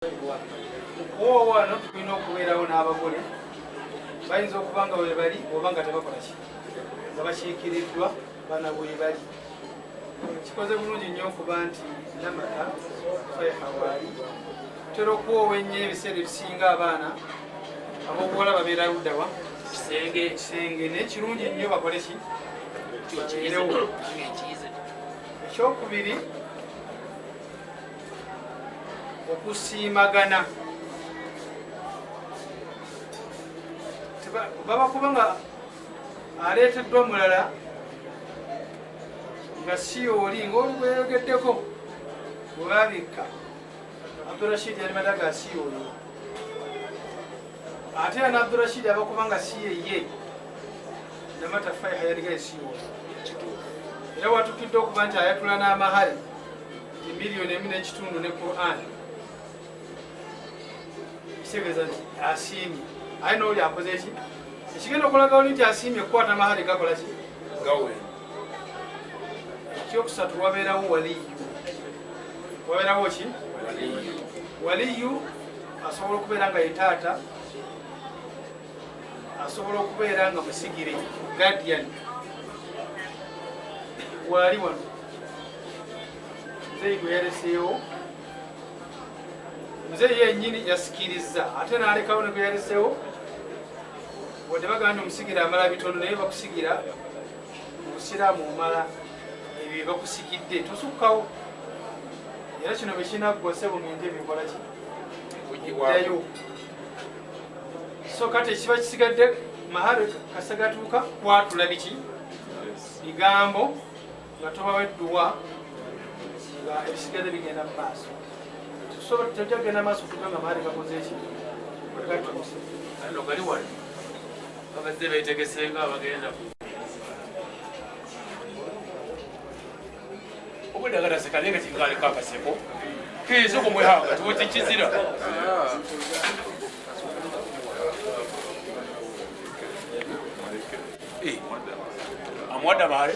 wano tulina okubeerawo n'abagole bayinza okuba nga bwe bali oba nga tebakola ki nga bakiikiriddwa bana bwe bali. Kikoze bulungi nnyo okuba nti namata fehawaali tutera okuwoowa ennyo ebiseera ebisinga abaana ab'obuwala babeera luddawa kisenge naye kirungi nnyo bakole ki kirewo. Ekyokubiri okusiimagana. Baba kubanga aleeteddwa mulala nga si oli ng'oli bweyogeddeko bwebabikka Abdurashid yali madaga si oli ate era n'Abdurashid aba kubanga si ye namata faiha yaligaye si oli era watukidde okuba nti ayatula n'amahali miliyoni 1.5 ne Quran kitegeeza nti asiimye aye n'oli akoze ki ekigenda okulaga oli nti asiimye kukwata mahali gakola ki gawe. Ekyokusatu wabeerawo waliyu. Wabeerawo ki waliyu asobola okubeera nga ye taata, asobola okubeera nga musigire guardian. Waali wano muzeeyi gwe yaleseewo, muzeeyi yennyini yasikiriza ate n'alekawo ne gwe yaleseewo wadde bagamba omusigira amala bitono naye bakusigira obusiraamu omala ebyo bakusigidde tosukkawo. Era kino bwe kinaggose bugende ebikola ki kuddayo. So kati ekiba kisigadde mahale kasagatuuka kwatula biki bigambo nga tobawo edduwa nga ebisigadde bigenda mu maaso. Tojja kugenda maaso kuga nga mahale gakoze eki gatuuse. Ano gali wano babadde beetegesenga abagenda obudagala sekale nga kingaliko akaseko keezo kumwehanga tubuti kizira amwada mahale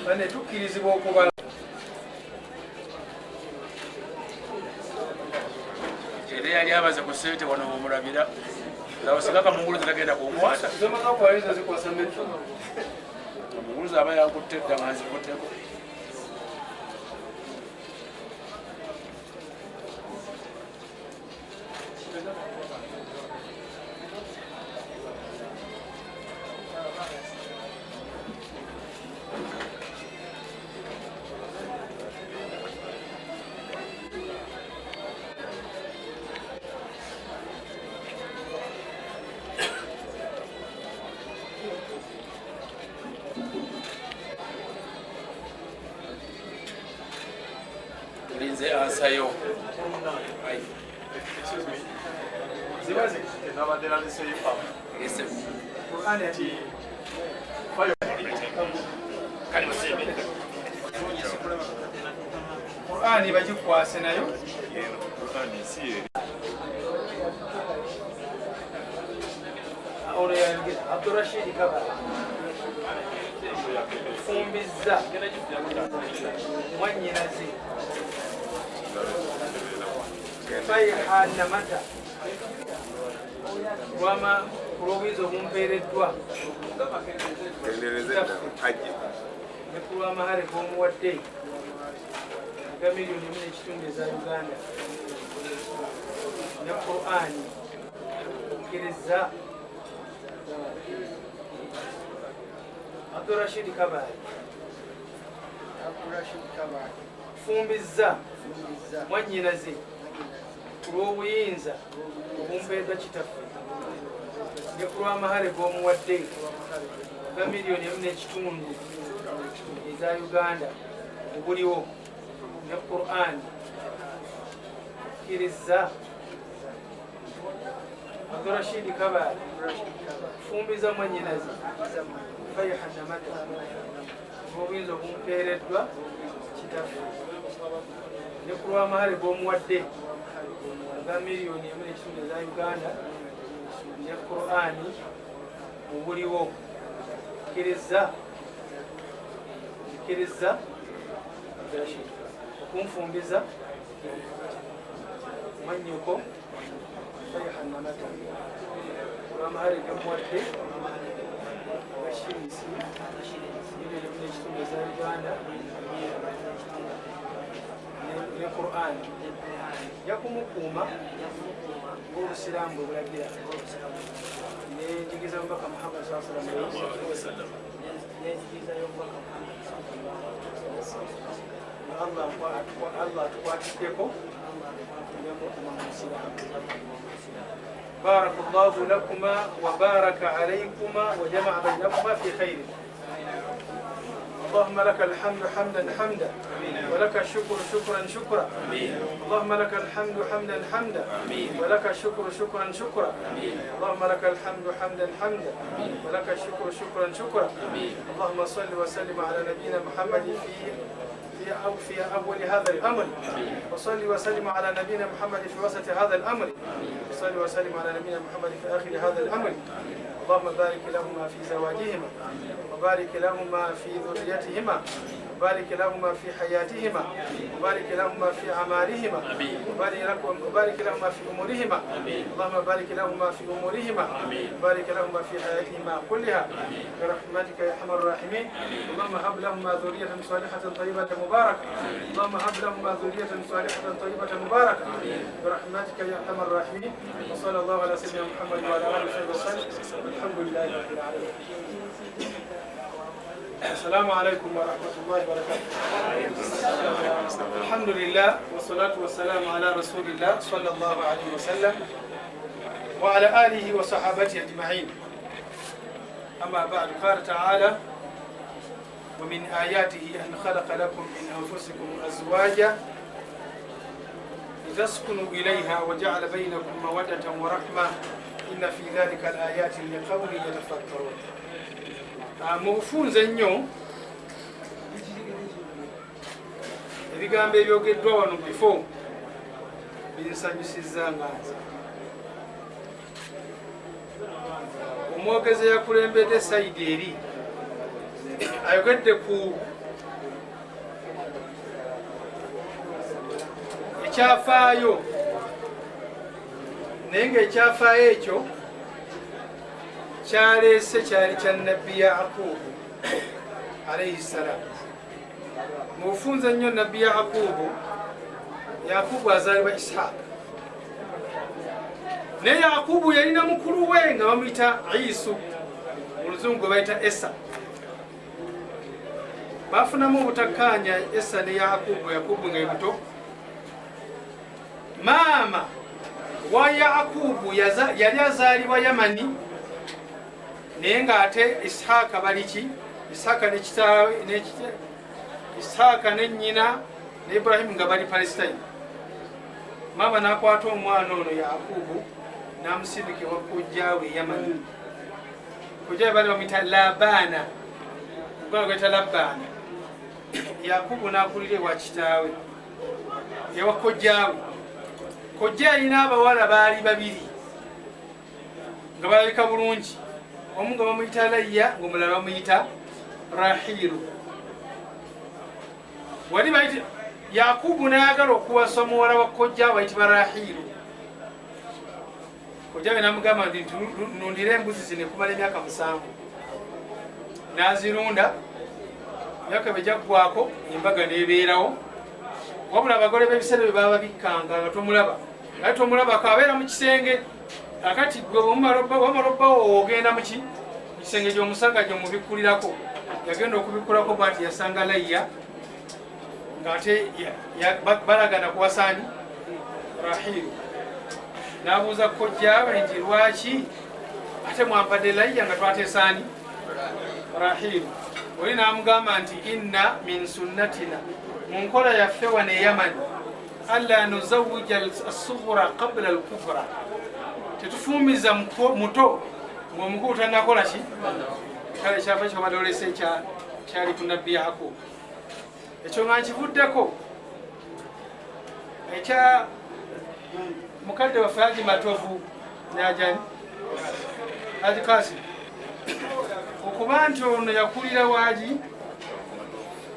bane tukkirizibwa okuba era yali abaze ku ssente wano omulabira abasigaka munguluzi tagenda kukwata omunguluzi aba yakutte dda nga nzikutteko. Linze ansayo. zibaze Qur'ani bagikwase nayo Abdurashid Kaba fumbizza mwanyinazi faiha namata lwama kulwobuyinza obumpeereddwa ne ku lwamahale g'omuwadde ga miliyoni 1.5 eza Uganda ne Qur'ani kkiriza Abdurashid Kabali fumbizza mwannyinaze ku lw'obuyinza obumpeeddwa kitaffe ne ku lw'amahale g'omuwadde ga miliyoni 1.5 eza Uganda obuliwo ne Qur'ani kkiriza Abdurashid Kabali fumbiza mwannyinaze faiha namata obuyinza obumpeereddwa kitaffe ne ku lw'amahale g'omuwadde ga miliyoni 1.5 eza Uganda ne Qur'ani mubuliwo kkiriza okunfumbiza manyuko fayahanamata olwamahari gemuwadde bashirisi n'ekitundu eza Uganda ne Qur'ani yakumukuuma ng'obusiraamu bwe bulagira n'enjigiriza y'omubaka Muhammad sallallahu alaihi wasallam n'enjigiriza y'omubaka Muhammad Allah atukwatiddeko nemukuma mu busiraamu. بارك الله لكما وبارك عليكما وجمع بينكما في خير. اللهم لك الحمد حمدا حمدا ولك الشكر شكرا شكرا. اللهم لك الحمد حمدا حمدا ولك الشكر شكرا شكرا. اللهم لك الحمد حمدا حمدا ولك الشكر شكرا شكرا. اللهم صل وسلم على نبينا محمد في أول هذا الأمر، وصلي وسلم على نبينا محمد في وسط هذا الأمر، وصلي وسلم على نبينا محمد في آخر هذا الأمر. اللهم بارك لهما في زواجهما، وبارك لهما في ذريتهما، وبارك لهما في حياتهما، وبارك لهما في أعمالهما، وبارك لهما في أمورهما. اللهم بارك لهما في أمورهما، وبارك لهما في حياتهما كلها برحمتك يا أرحم الراحمين. اللهم هب لهما ذرية صالحة طيبة مباركة. اللهم هب لهما ذرية صالحة طيبة مباركة برحمتك يا أرحم الراحمين. وصلى الله على سيدنا محمد وعلى آله وصحبه وسلم. الحمد لله رب العالمين. السلام عليكم ورحمة الله وبركاته. الحمد لله والصلاة والسلام على رسول الله صلى الله عليه وسلم وعلى آله وصحابته أجمعين. أما بعد، قال تعالى: ومن آياته أن خلق لكم من أنفسكم أزواجا لتسكنوا إليها وجعل بينكم مودة ورحمة إن في ذلك الآيات لقوم يتفكرون. mubufunze nnyo ebigambo ebyogeddwa wano bifo binsanyusizza nga nze. Omwogezi yakulembedde sayidi eri ayogedde ku ekyafaayo, naye ng'ekyafaayo ekyo kyaleese kyali kya nabbi Yaqubu alayhi salaam. Mufunze nnyo nabbi Yaqubu azaalibwa Ishaaq, naye Yaqubu yalina mukulu we nga bamuyita Isu, mu luzungu bayita Esa. Bafunamu obutakkaanya Esa ne Yaqubu nga muto. Maama wa Yaqubu yali azaalibwa Yamani, naye ng'ate Ishaaka baliki? Ishaaka ne kitaawe Ishaaka ne nnyina ne Ibrahimu nga bali Palestine. Maama n'akwata omwana ono Yaqubu n'amusindika ewa kojjaawe Yamani. Kojjaawe bali bamuyita Labaana, omuganda gwayita Labaana. Yaqubu n'akulira ewa kitaawe ewa kojjaawe. Kojja alina abawala baali babiri nga balabika bulungi. Omu nga bamuyita Layya, ng'omulala bamuyita Rahiru. Wali bayita Yaqubu n'ayagala okuwasa muwala wa kojja bayitibwa Rahiru. Kojja we n'amugamba nti nnundira embuzi zino ekumala emyaka 7. N'azirunda, emyaka bwe gyaggwako embaga n'ebeerawo. Wabula abagole b'ebiseera bye baba bikkanga nga tomulaba. Naye tomulabako, abeera mu kisenge. Akati gwe wamalobawo ogenda mu kisenge gy'omusanga gy'omubikkulirako. Yagenda okubikkulako bw'ati yasanga Layya ng'ate balagana kuwasaani Rahiru. N'abuuza kojjaawe nti lwaki ate mwampadde Layya nga twateesaani Rahiru? Oli n'amugamba nti inna min sunnatina, mu nkola yaffe wano e Yamani, alla nuzawwija as-sughra qabla al-kubra. Tetufuumiza muto ng'omukulu tannakola ki? Kale ekyafa kyobadde olese kyali ku nabbi Yaqubu. Ekyo nga nkivuddeko ekya mukadde waffe Haji Matovu n'ajani Haji Kasim okuba nti ono yakulira waji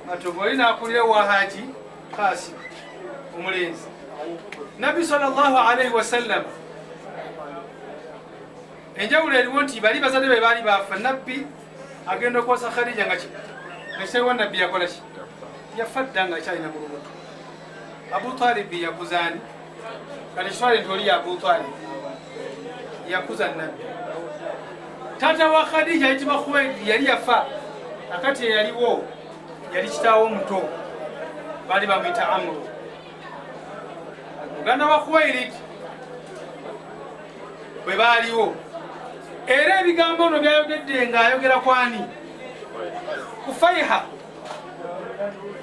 Matovu ali nakulira wa Haji Kasim omulenzi. Nabbi sallallahu alaihi wasallam enjawulo eriwo nti bali bazadde be baali bafa, nabbi agenda okwosa Khadija nga nesewa nabbi yakola ki? Yafa dda nga akyalina mu lubuto. Abu Talib yakuzaani kati kitwale nti oli Abu Talib yakuza nabbi. Taata wa Khadija ayitibwa Khuwaylid yali yafa, akati eyaliwo yali kitaawo omuto baali bamuyita Amru. Muganda wa Khuwaylid bwe baaliwo era ebigambo ono byayogedde ng'ayogera kwani? Ku Fayha.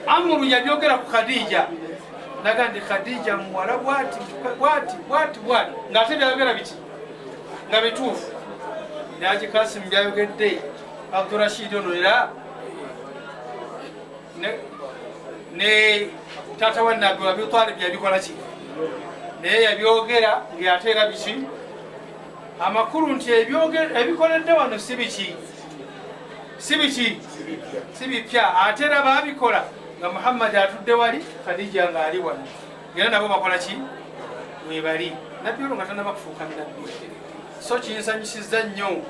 Amru yabyogera ku Khadija naga ndi Khadija muwala bwati ng'ate byayogera biti nga bituufu. Haji Kasim byayogedde Abdurashid ono era ne taata wa Nabbi Abi Talib yabikola ki? Naye yabyogera ng'ate era biki? Amakulu nti ebikoledde wano si biki? Si bipya. Ate era baabikola nga Muhammad atudde wali, Khadija ng'ali wano, era nabo bakola ki? We bali. Nabbi olwo nga tannaba kufuuka nabbi. So kinsanyusizza nnyo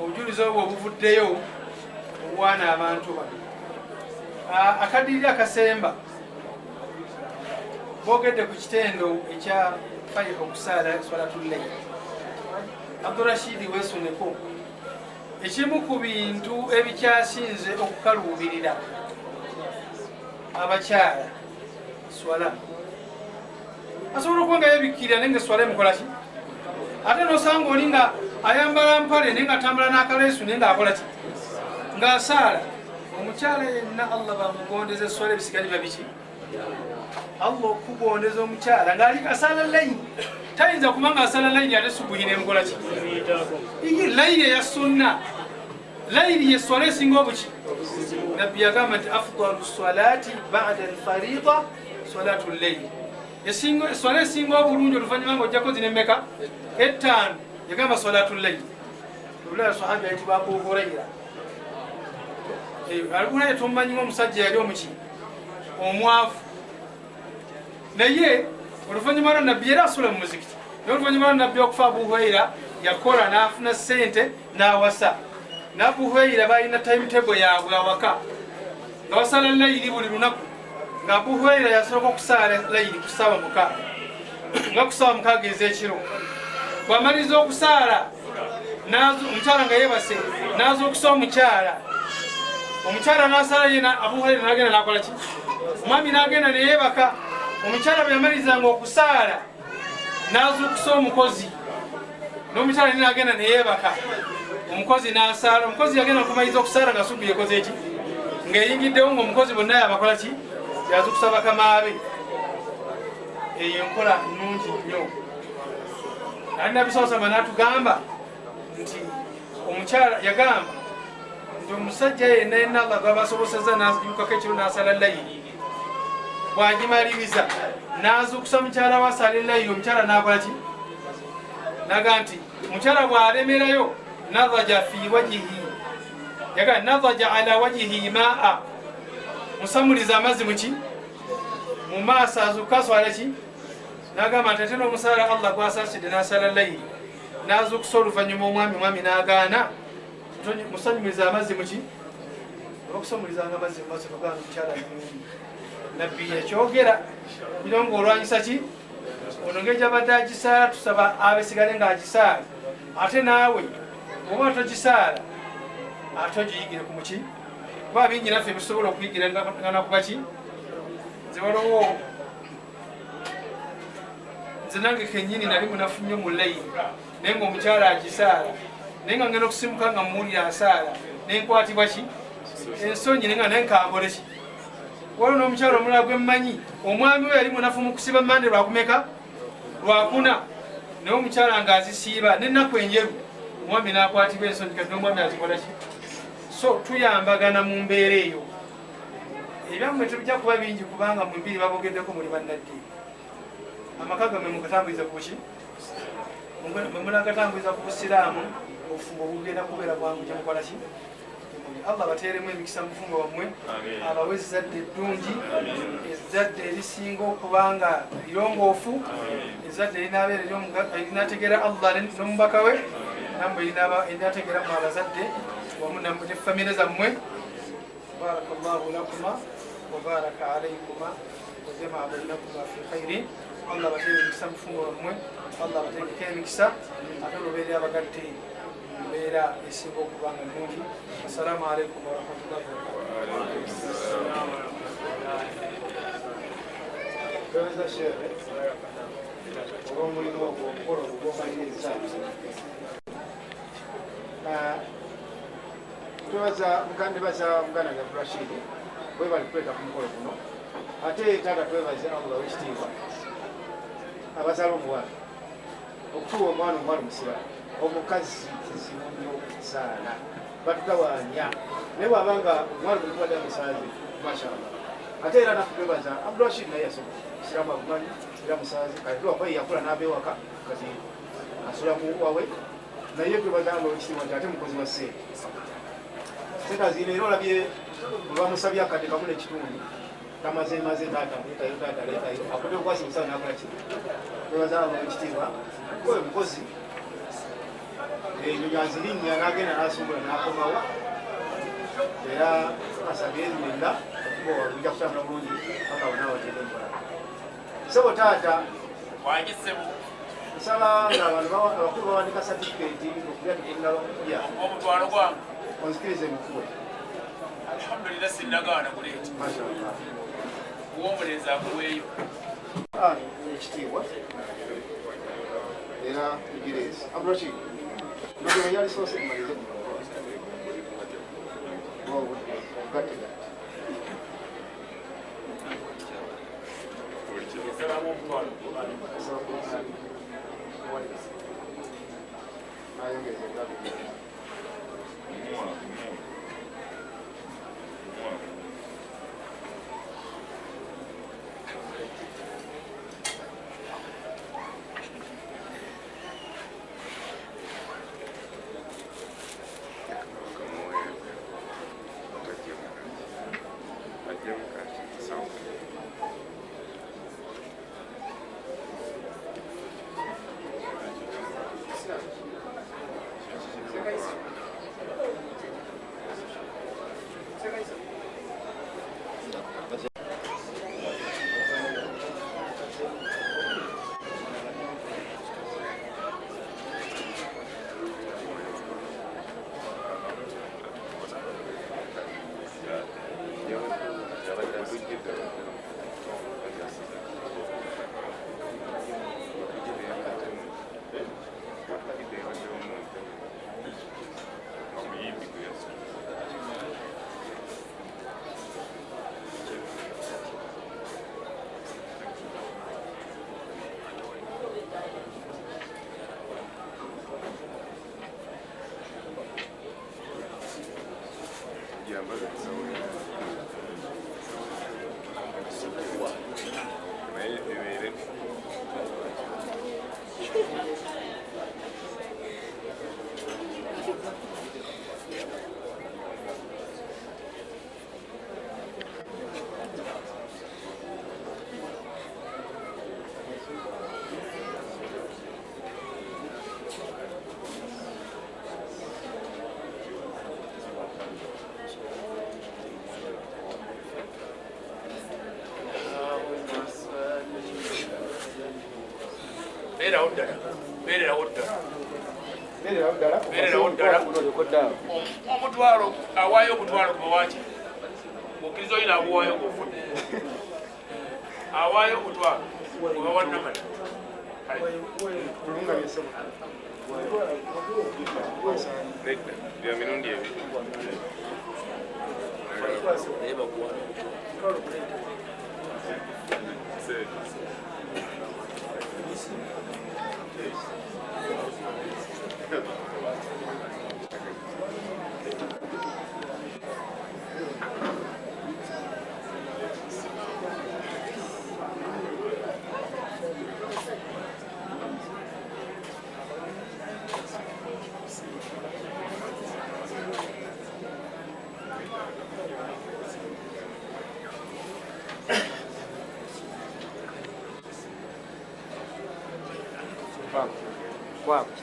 obujulizi obwo obuvuddeyo obwana abantu bano. Akadiriri akasemba boogedde ku kitendo ekya Fayha okusaala Salatul Layl. Abdurashid weesuneko ekimu ku bintu ebikyasinze okukaluubirira abakyala swala. Asobola okuba nga yebikkirira naye nga swala emukola ki? Ate nosanga oli nga ayambala mpale naye nga atambula n'akaleesu naye ng'akola ki? Ng'asaala. Omukyala yenna Allah bamugondeza swala ebisigali babiki? Allah okugondeza omukyala ng'ali asaala layini. Tayinza kuba ng'asaala layini ate subuhi n'emukola ki? Layini eya sunna. Layini ye swala esinga obuki? Nabbi yagamba nti afdalu salati ba'da al-fariida salatul layl. Swala esinga obulungi oluvannyuma ng'ojjako zino emmeka? 5. Yagamba salatul layl. Olulala sahabi ayitibwa Abu Hurayra. Abu Hurayra tumumanyimu omusajja yali omuki? Omwavu. Naye oluvannyuma lwa Nabbi yali asula mu muzikiti. Naye oluvannyuma lwa Nabbi okufa Abu Hurayra yakola n'afuna ssente n'awasa. N'Abu Hurayra balina timetable yaabwe awaka nga basala layiri buli lunaku. Nga Abu Hurayra yasooka okusaala layiri ku ssaawa 6 nga ku ssaawa 6 ez'ekiro. Bw'amaliza okusaala omukyala nga yeebase n'aza okusa omukyala n'asala yena. Abu Hurayra n'agenda n'akola ki? Omwami n'agenda ne yeebaka. Omukyala bwe yamalizanga okusaala n'aza okusa omukozi n'omukyala n'agenda ne yeebaka. Omukozi n'asaala. Omukozi yagenda okumaliza okusaala nga subbi yekoze eki? Ng'eyingiddewo ng'omukozi bonna yabakola ki? Yaza okusaba kamaabe. Eyo enkola nnungi nnyo. Ali Nabbi sallallahu alaihi wasallam n'atugamba nti omukyala yagamba nti omusajja yenna yenna Allah gwabasobosezza n'azimukako ekiro n'asala layiri, bw'agimaliriza n'azuukusa mukyala we asaala layiri, omukyala n'akola ki? Naga nti omukyala bw'alemerayo nadaja fi wajihi, yaga nadaja ala wajihi maa, musamuliza amazzi muki? Mu maaso, azuuka aswala ki? N'agamba nti ate n'omusaala Allah gw'asaasidde n'asala layiri n'azuukusa oluvannyuma omwami n'agaana musanyumiza amazzi muki? Olw'okusamulizanga amazzi mu maaso n'ogamba omukyala mulungi. Nabbi yakyogera kugira ng'olwanyisa ki? Ono ng'egyabadde agisaala tusaba abesigale ng'agisaala. Ate naawe oba togisaala ate ogiyigire ku muki? Kuba bingi naffe bisobola okuyigira nga nakuba ki? Nze waliwo nze nange kennyini nali munafu nnyo mu layini naye ng'omukyala agisaala, naye nga ngenda okusimuka nga muwulira asaala nenkwatibwa ki? Ensonyi naye nga naye nkangole ki? Waliwo n'omukyala omulala gwe mmanyi, omwami we yali munafu mu kusiba mmande lwakumeka? Lwakuna. Naye omukyala ng'azisiiba n'ennaku enjeru omwami n'akwatibwa ensonyi kati n'omwami azikola ki? So tuyambagana mu mbeera eyo. Ebyammwe tebijja kuba bingi kubanga mu mbiri babogeddeko muli bannaddiini. Amaka gammwe mukatambuliza ku ki? mwemunagatambuliza ku busiraamu obufumbo bugenda kubeera bwangu kyemukola ki. Allah bateeremu emikisa mufumbo wammwe, abawe ezzadde eddungi, ezzadde erisinga okubanga lirongoofu, ezzadde erinabeera erinategeera Allah n'omubaka we, nammwe erinategeera mu abazadde wamu ne famire zammwe. Barakallahu lakuma wa baraka alaykuma wa jamaa bainakuma fi khairin. Allah bateere emikisa mufumbo wammwe, Allah bateekeko emikisa ate olubeerera abagadde mbeera esinga okubanga nnungi. Assalamu alaikum warahmatullahi twebaza muganda Rashid webali kweta ku mukolo guno, ate taata twebaze Allah w'ekitiibwa abazaala omuwala okutuwa omwana omusiraamu, omukazi kizibu nnyo okusaala batugawanya naye bwabanga omwana gulikuwadde musaazi mashallah. Ate era nakutwebaza Abdurashid naye yasoma isiraamu agumanyi era musaazi kati lwakuba yakula n'abeewaka kati asula mu wawe, naye twebaza Allah w'ekitiibwa nti ate mukozi wa sente sekazina era olabye olwamusabye akadde kamu n'ekitundu tamaze taata leetayo akudde okukwasa omusawo nakola ki. Twebaza Allah w'ekitiibwa oyo mukozi enyonyi azirinya n'agenda n'asumbula n'akomawo era asabye ezinenda okuba ojja kutambula bulungi paka bonaawatedde enkola. Sebo taata nsaba nga abantu abakulu bawandika satifikeeti okulya tukulina bakulya omutwalo gwange onzikiriza emikuwe. Alhamdulillah sinagaana kuleeta Mashallah. kuwomulenzi akuweeyo ekitiibwa era igirezi Abdurashid nogero yali soose kumalize omutwalo awaayo omutwalo kubawaki okiriza oyina aguwaayo gofuna awaayo omutwalo obawanamata bya mirundi ebiri kwabwe.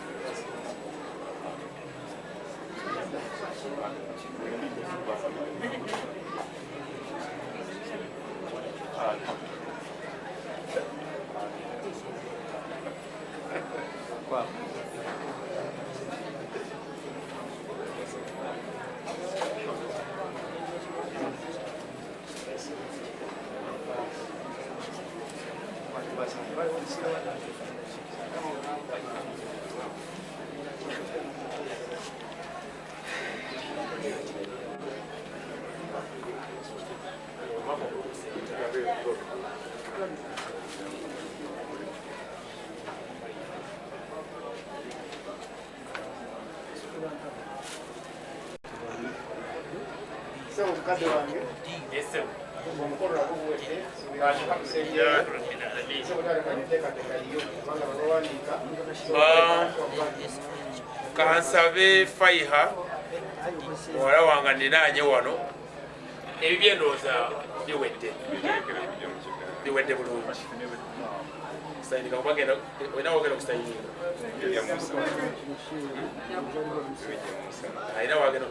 So, mkadde wange omukolo nagubuwedde kansabe Faiha muwala wange ndinaanye wano ebibye ndowooza biwedde bulungi sayinika kubagenda olina wagenda kusayinga alina wagenda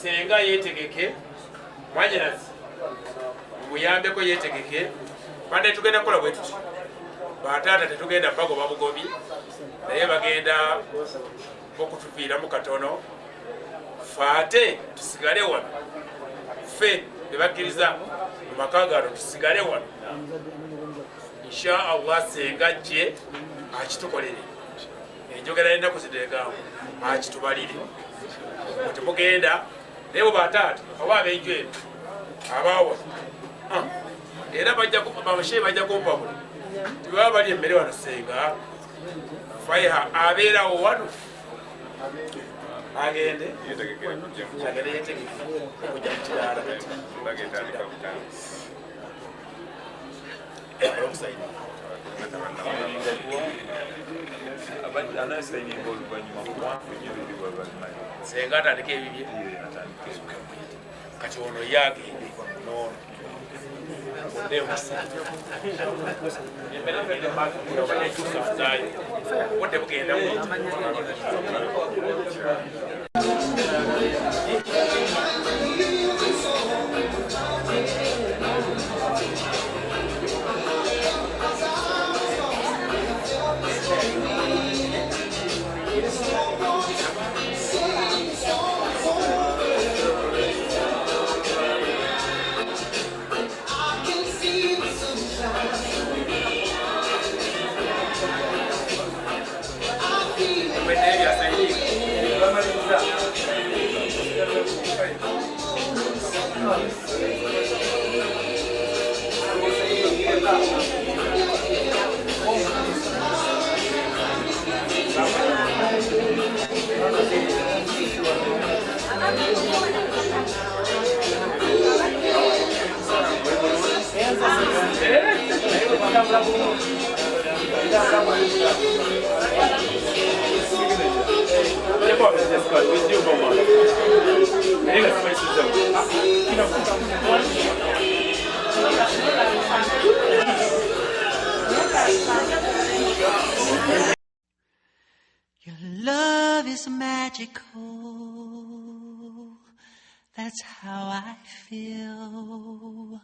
senga yeetegeke mwanyinazi muyambeko yeetegeke bande tugenda kukola bwe tuti bataata tetugenda bagoba bugobi naye bagenda okutuviiramu katono faate tusigale wano ffe bebakkiriza mu maka gano tusigale wano insha Allah senga jje akitukolere enjogera y'ennaku zideegamu akitubalire temugenda naye bo bataata oba abenju eno abaawa era bamusheyi bajja kumpabula tibaba bali emmere wano senga Faiha abeerawo wano agende yetegeke okujja mu kiraala senga atandika ebibye kati ono ye agende noono budde bugenda Your love is magical. That's how I feel.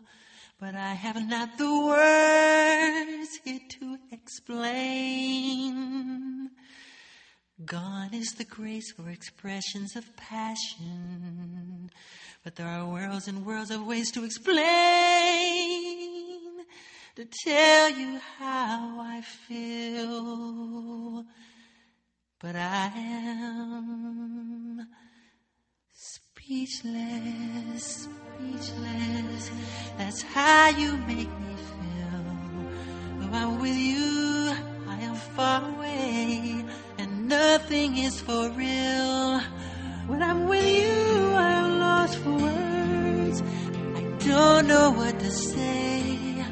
But I have not the words here to explain. Gone is the grace for expressions of passion. But there are worlds and worlds of ways to explain, to tell you how I feel. But I am speechless, speechless. That's how you make me feel. Though I'm with you, I am far away, and nothing is for real. When I'm with you, I am lost for words. I don't know what to say.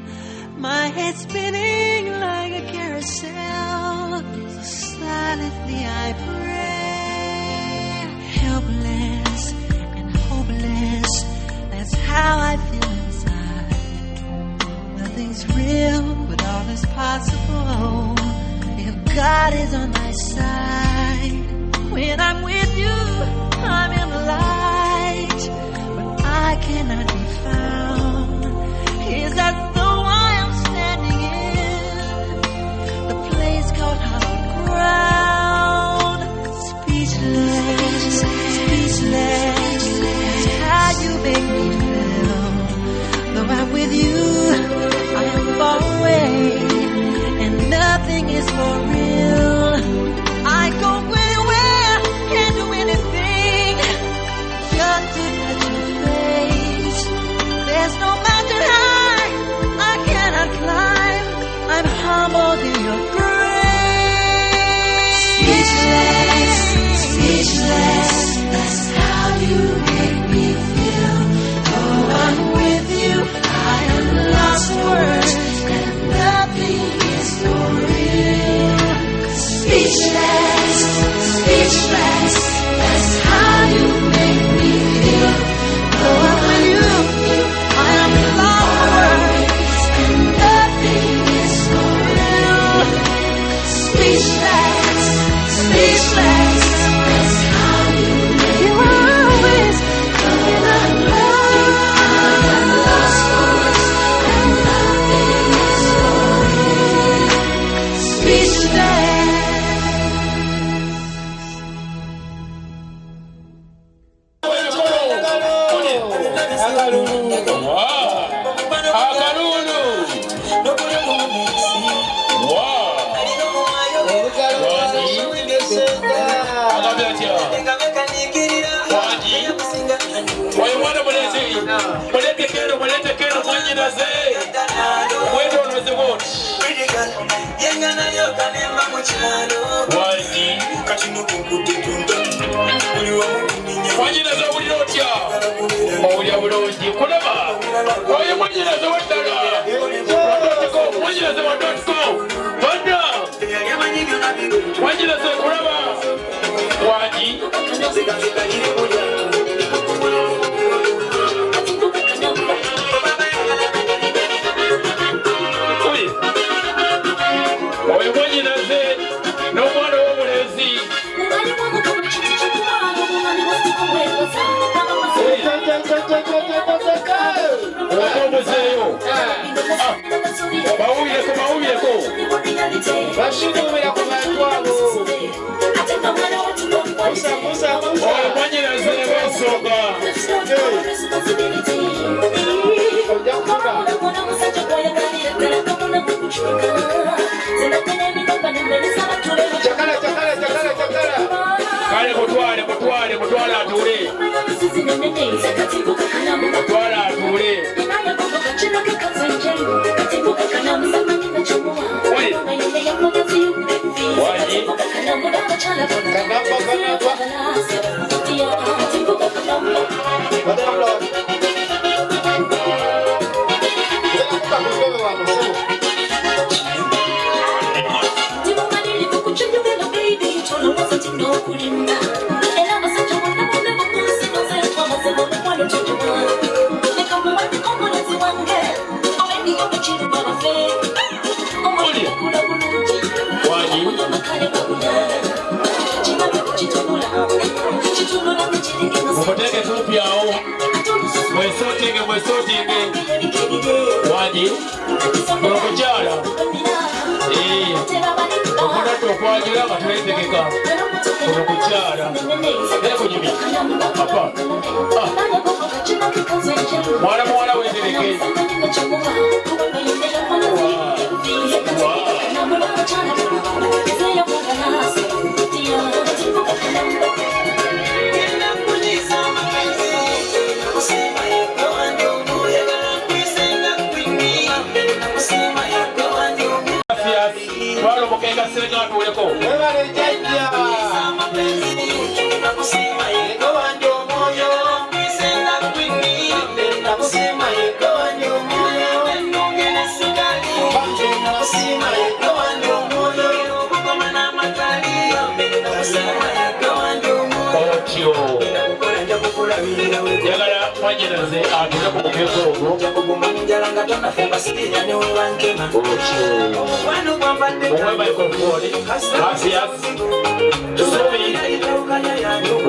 My head's spinning like a carousel. So silently I pray. Helpless and hopeless. That's how I feel inside. Nothing's real, but all is possible if God is on my side. When I'm with you, I'm in the light, but I cannot be found. Is that though I am standing in the place called hallowed ground? Speechless, speechless, that's how you make me feel. Though I'm with you, I am far away, and nothing is for real. I go anywhere, can't do anything, just to touch your face. There's no mountain high I cannot climb. I'm humbled in your grace. Speechless, speechless, that's how you make me feel. Though I'm with you, I am lost for words, and nothing is for real. Speechless, speechless, that's how you make me feel. Though I'm with you, I am lost for words, and nothing is for real. Speechless, speechless, that's how you make me feel. Always when I'm lost for words, and nothing is for real. Speechless.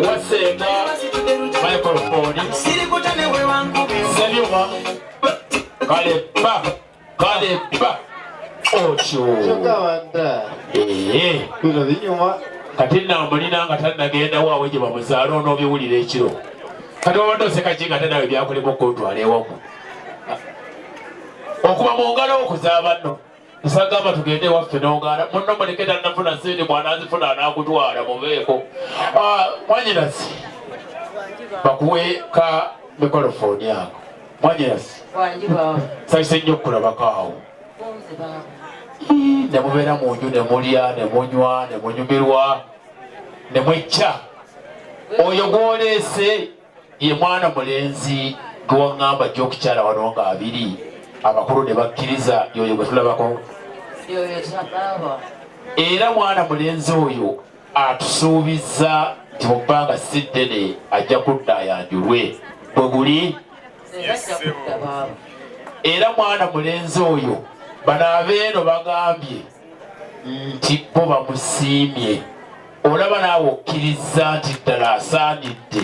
wasenga microphone sebyuma kalepa otyo kati namulina nga tanagenda waawe gye bamuzaala onoobiwulira ekiro kati wabadde oseka ki nga tenawe byakolemu okutwala ewamu okuba mu ngalo okuzaaba nno nsagamba tugende ewaffe n'ogaana munno muleke tannafuna sente mwanazifuna anaakutwala mubeeko mwanyinasi bakuwe ka mikolofoni ako mwanyinasi sakise nnyo okulabakaawo ne mubeera mu nju ne mulya ne munywa ne munyumirwa ne mwecca oyo gwoleese ye mwana mulenzi gwe waŋŋamba gy'okukyala wano nga abiri abakulu ne bakkiriza yoyo gwe tulabako era mwana mulenzi oyo atusuubizza nti mu bbanga si ddene ajja kudda ayanjulwe bwe guli era mwana mulenzi oyo bano abeeno bagambye nti bo bamusiimye olaba naawe okkiriza nti ddala asaanidde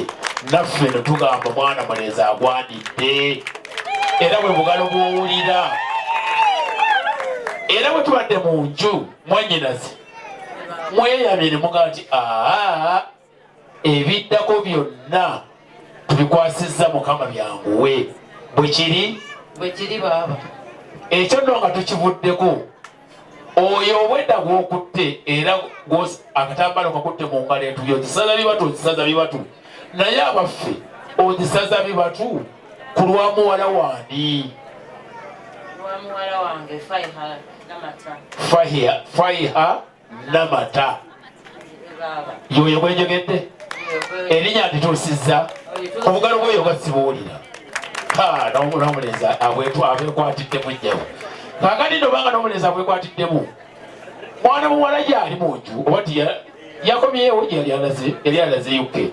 naffe ne tugamba mwana mulenzi agwanidde era bwe bugalo bw'owulira era bwe tubadde mu nju mwannyinazi mweyamye ne mugamba nti ebiddako byonna tubikwasizza mukama byanguwe bwe kiri baaba ekyo nno nga tukivuddeko oyo obwedda gw'okutte era akatambala okakutte mu ngalo entubyo ozisaza bibatu ozisaza bibatu naye abaffe ozisaza bibatu ku lwa muwala wani Faiha Namata yoyo gwenjogedde erinnya ndituusizza obugalo bweyo gasibuwulira n'omulenzi abwekwatiddemu nnyawo kakati nobanga n'omulenzi abwekwatiddemu mwana muwala gyali mu nju oba ti yakomyewo yali alaze yuke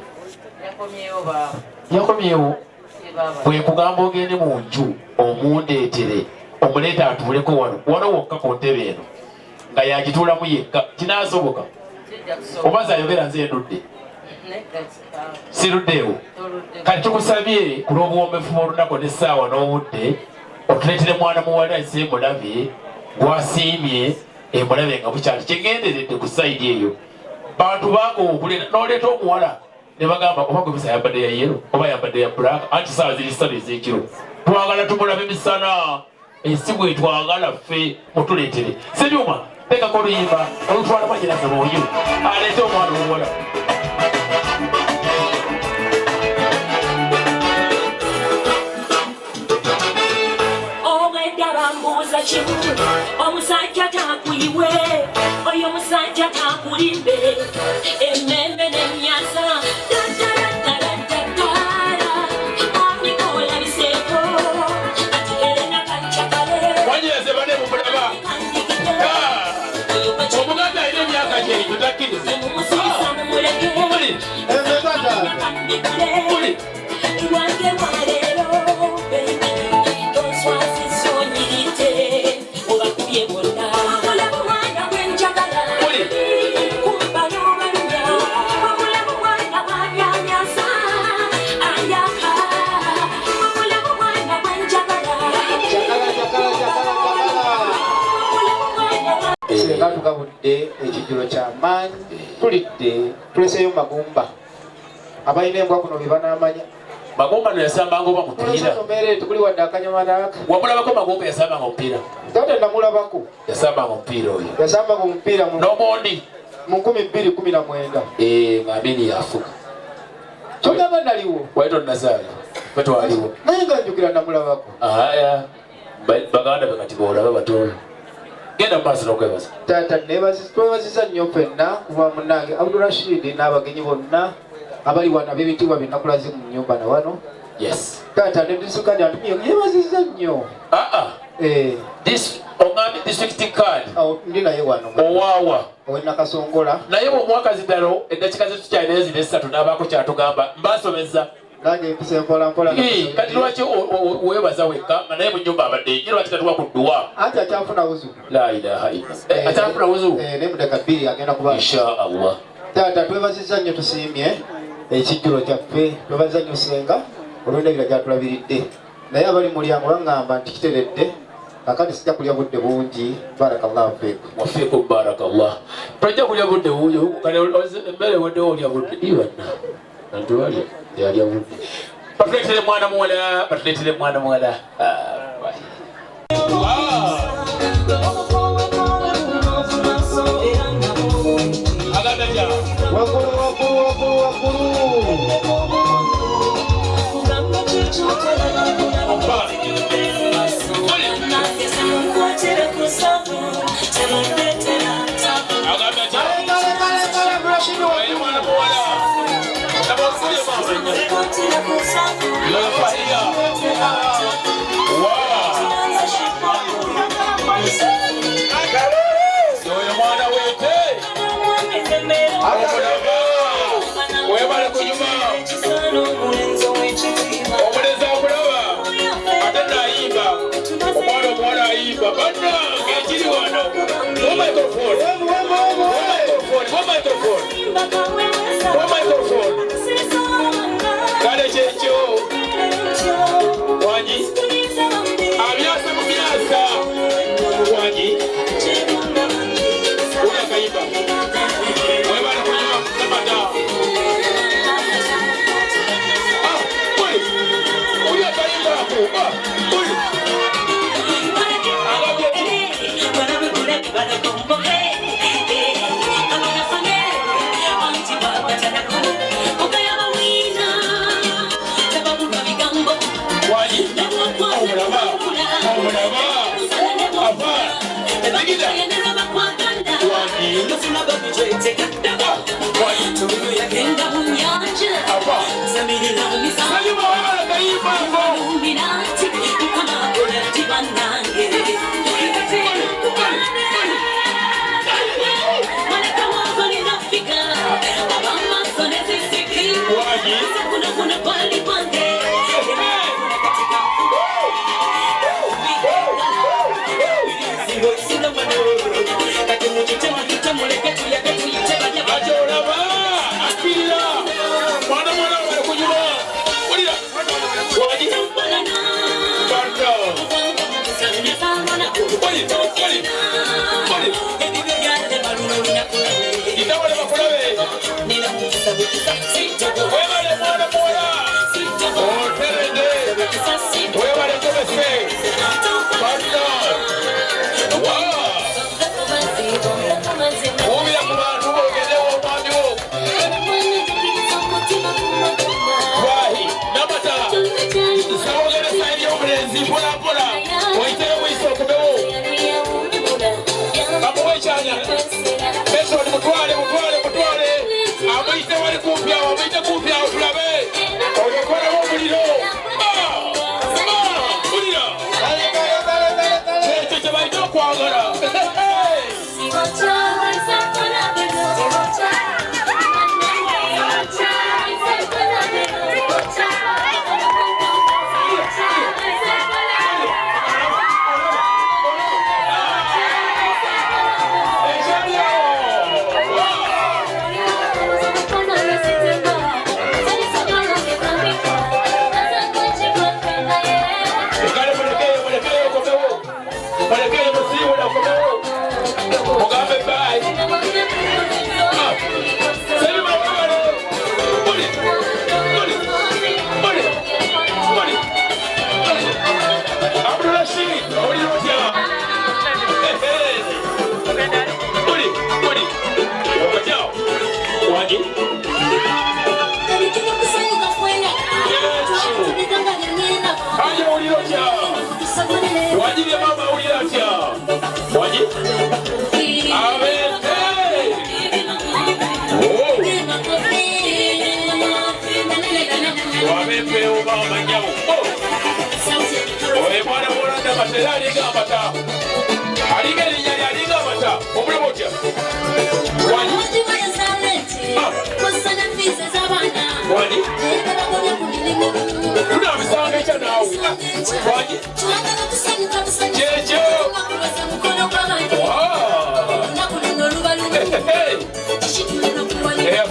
yakomyewo bwekugamba ogende mu nju omundeetere omuleeta atuuleko wano wokka ku ntebe eno nga yagituulamu yekka kinaasoboka oba zayogera nze endudde siruddeewo kati tukusabye ku lw'obuwomefu bw'olunaku n'essaawa n'obudde otuleetere mwana muwala ese mulabe gwasiimye emulabe nga bukyali kyegenderedde ku sayidi eyo bantu baagowa okulera n'oleeta omuwala ne bagamba oba gwe bisa yambadde ya yero oba yambadde ya black anti saawa ziri ssatu ez'ekiro twagala tumulabe misana ensi bwe twagala ffe mutuleetere sebyuma tekako oluyimba olutwala mwanyinaze mwoyo aleete omwana omuwala omusajja takuyiwe oyo musajja takulimbe emmembe n'emyasa amikola biseeko ati erena kancakale wanyeze bane mumulaba omuganda alina emyaka gye tutakkirize mumusisa mumuleke lwange lwaleero toswazisonyirite obakubye bonna obulamu bwana bwenjagala kumba n'obalunya obulamu bwana bwanyanyasa ayaka obulamu bwana bwenjagala senga tugabudde ekijjulo ky'amaanyi tulidde tuleseeyo magumba abalina embwa kuno bye banaamanya magomba no yasambanga oba mupiira tukuli wadde akanyamanaaka wamulabako magomba yasambanga omupiira tate namulabako yasambanga omupiira oyo yasambanga omupiira n'omondi mu 2019 ng'amini yafuka kyogamba naliwo wali tonnazaala betwaliwo naye nga njukira namulabako aya baganda be kati boolaba batono genda mu maaso n'okwebaza taata twebaziza nnyo ffenna kuba munnange Abdurashid n'abagenyi bonna abali wano ab'ebitiibwa byenakulaze mu nnyumba na wano yes taata ne disukadi atumye yebaziza nnyo oŋambi district card ndi naye wano owaawa owenakasongola naye bwomwaka zidalo eddakika zetukyalinayo zino esatu n'abaako kyatugamba mbasomeza nange empisa empolampola kati lwaki webaza wekka nga naye mu nnyumba abadde ye lwaki tatuwa ku dduwa anti akyafuna wuzu la ilaha illa akyafuna wuzu ne mudeka bbiri agenda kuba insha allah Taata twebaziza nnyo tusiimye ekijjulo kyaffe twebaziza nnyo senga olw'endabira gyatulabiridde naye abali mulyango baŋŋamba nti kiteredde kakati sijja kulya budde bungi barakallahu fiikum wafiikum barakallah tojja kulya budde bungi emmere weddewo olya budde ibanna nantubalya yalya budde batuleetere mwana muwala batuleetere mwana muwala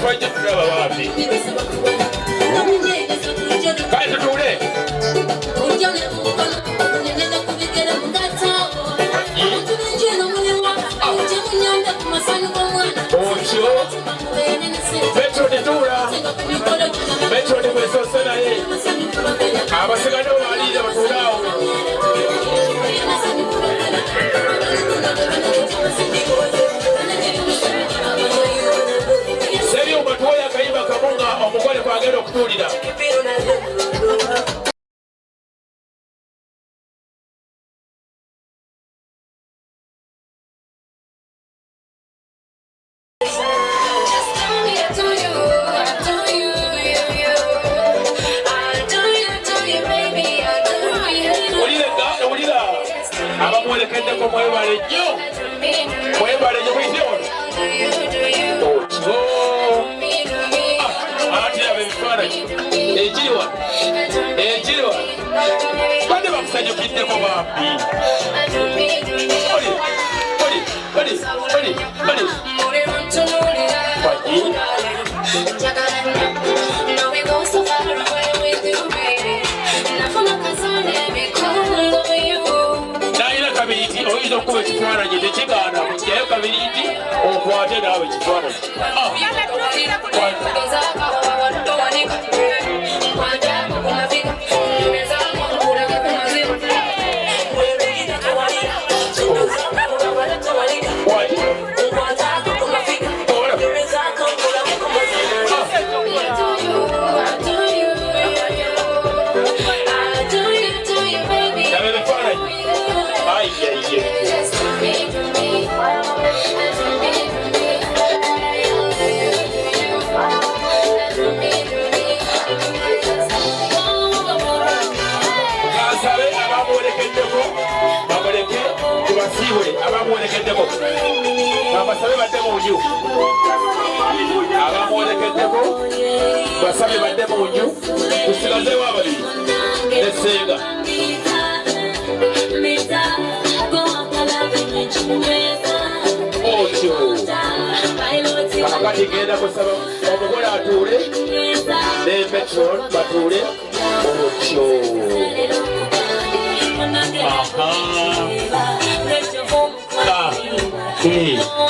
twajja tulaba bambi kale tutuule otyo Metro tuula Metro bwesose naye abasigade obalire batuulaawo sebyuma tuwoyo akayimba kamu nga omugole kwagenda okutuulira abamwolekeddeko mwebale nnyo mwebale nnyo mwitewona ati aba ebifaananyi ekiri wano badde bakusanyukiddeko bambi nayina kabiriti oyinza okuba ekifaananyi tekigaana kyayo kabiriti okwate naawe ekifaananyi abamwolekeddeko babasabe badde mu nju abamwolekeddeko basabe badde mu nju tusigazeewo ababiri nesenga otyo kakati genda kusaba omugole atuule ne Metron batuule otyo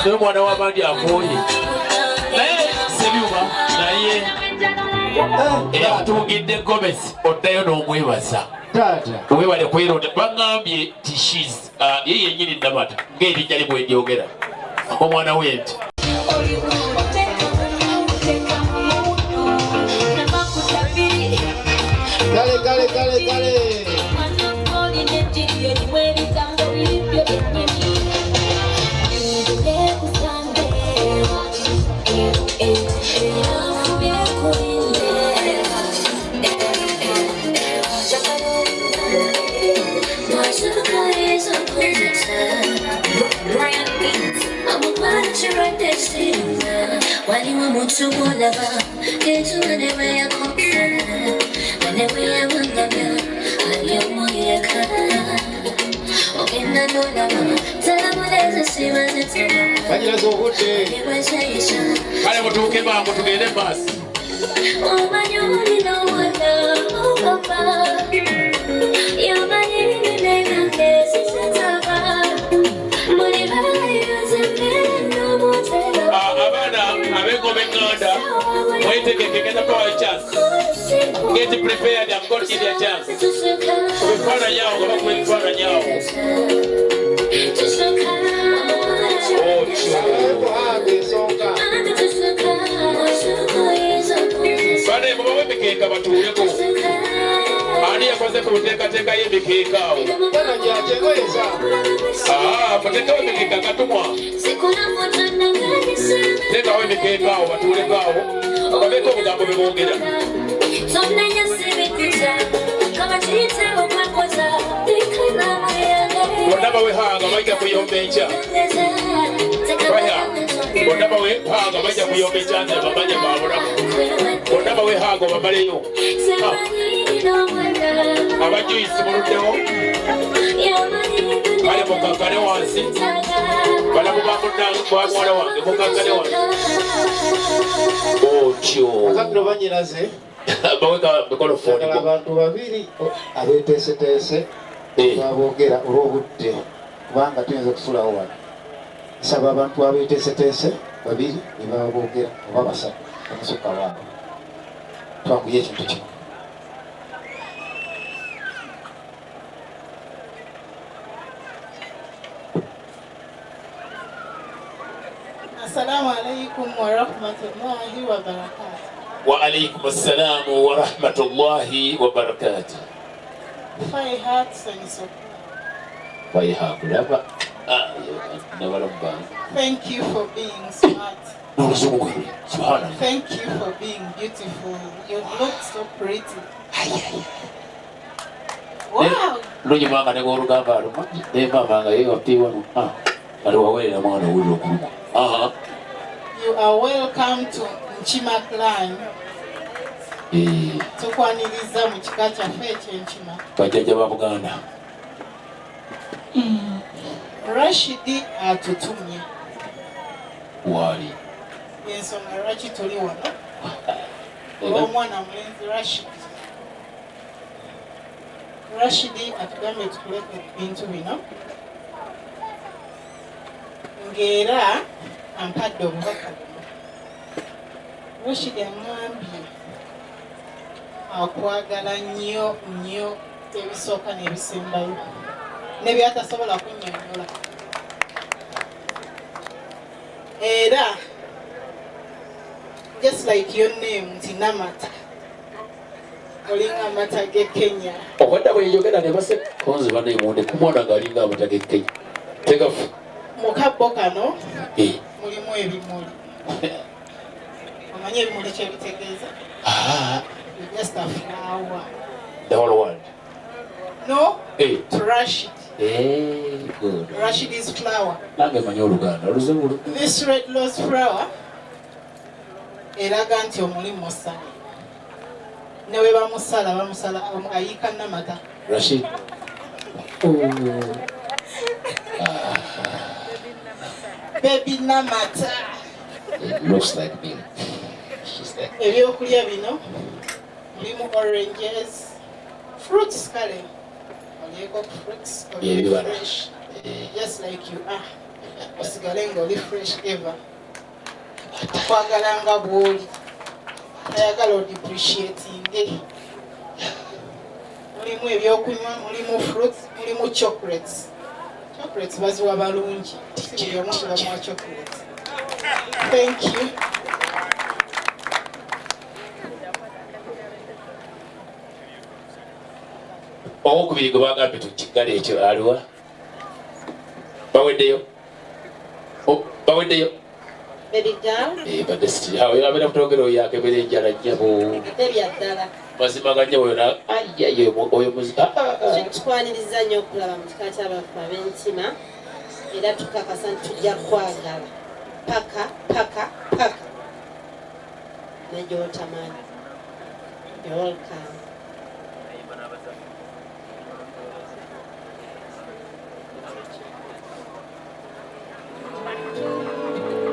naye mwana w'abandi akooye naye sebyuma naye eyakutungidde Gomesi oddayo n'omwebaza webale kweronda baŋŋambye tishiz ye yennyini Namata ng'erinnya libwe ndyogera omwana w'ente Gale. Waliwo mutu gw'olaba etuwa ne bwe yakopfana ne bwe yawangabya ali omu yeka ogenda n'olaba talabuleza siba zitema bagiraza obudde niwezeyisa kale mutuuke mangu tugende maaso omanyi olina omwana opapa yomanyi nenange zizitaba muli bayoze n'omutera abaana ab'engoma eŋŋanda mwetegeke genda kubawa chance get prepared I'm going to give you a chance ebifaananyi awo nga bakuba ebifaananyi awo bane mubawe emikeeka batuuleko ani yakoze ku nteekateeka y'emikeeka awo muteekawo emikeeka gatumwa teekawo emikeeka awo batuuleko awo babeeko obugambo bebongera bonna bawehanga bajja kuyomba enkya bonna bawehanga bajja kuyomba enkya nze bamanye babulamu bonna bawehanga obamaleyo abajuisi muluddewo kale mukakkane wansi balamu bamwana wange mukakkane wansi otyo akabino banyiraze baweka mikolofoni abantu babiri abeteeseteese baboogera olw'obudde kubanga tuyinza okusulawo wano nsaba abantu abeteeseteese babiri ne baboogera oba basatu omusukka waabo twanguye ekintu kino Assalamu alaikum wa rahmatullahi wa barakatuh. Wa alaikum assalamu wa rahmatullahi wa barakatuh. Fai hearts and so. Fai heart, never. Thank you for being smart. Thank you for being beautiful. You look so pretty. Wow. You are welcome to Nchima clan. Tukwaniriza mu kika kyaffe ekyenchima. Bajjajja ba Buganda. Rashidi atutumye. Wali. Ensonga lwaki tuli wano. Omwana mulenzi Rashidi. Rashidi atugambye tukuleke ebintu bino. Ng'era ampadde obubaka buno. Rashidi aŋŋambye akwagala nnyo nnyo ebisooka n'ebisembayo ne byatasobola kunnyonnyola. Era just like your name nti Namata olinga amata ge Kenya. Obadde bweyogera ne base konzi baneemonde kumwana ng'alinga amata ge Kenya. Tegafu. Mu kabbo kano mulimu ebimuli. Omanyi ebimuli kye bitegeeza? Just a flower. The whole world. No? To Rashid. Good. Rashid's flower. Nange manyi Oluganda oluzungu. This red rose flower eraga nti omuli musala. Ne we bamusala ayiika Namata. Rashid. Baby Namata. It looks like me. She's like. Ebyokulya bino mulimu oranges, fruits kale. Olyeko fruits, olyeko fresh. Just like you are. Osigale nga oli fresh ever. Akwagala nga bw'oli. Ayagala odipreciatinge. Mulimu ebyokunywa, mulimu fruits, mulimu chocolates. Chocolates baziwa balungi. Si buli omu bamuwa chocolates. Thank you. Owokubiri gwe bagambye tukigale ekyo aliwa? Baweddeyo? Baweddeyo? Baby girl? Badde siti. Awo yabeera kutogera oyo akebera enjala nnyabo. Tebya ddala. Mazima ga nnyabo yona oyo muzika. Tukwaniriza nnyo okulaba mu kika ky'abafu ab'entima era tukakasa nti tujja kwagala paka ne gy'otamanyi. You're welcome.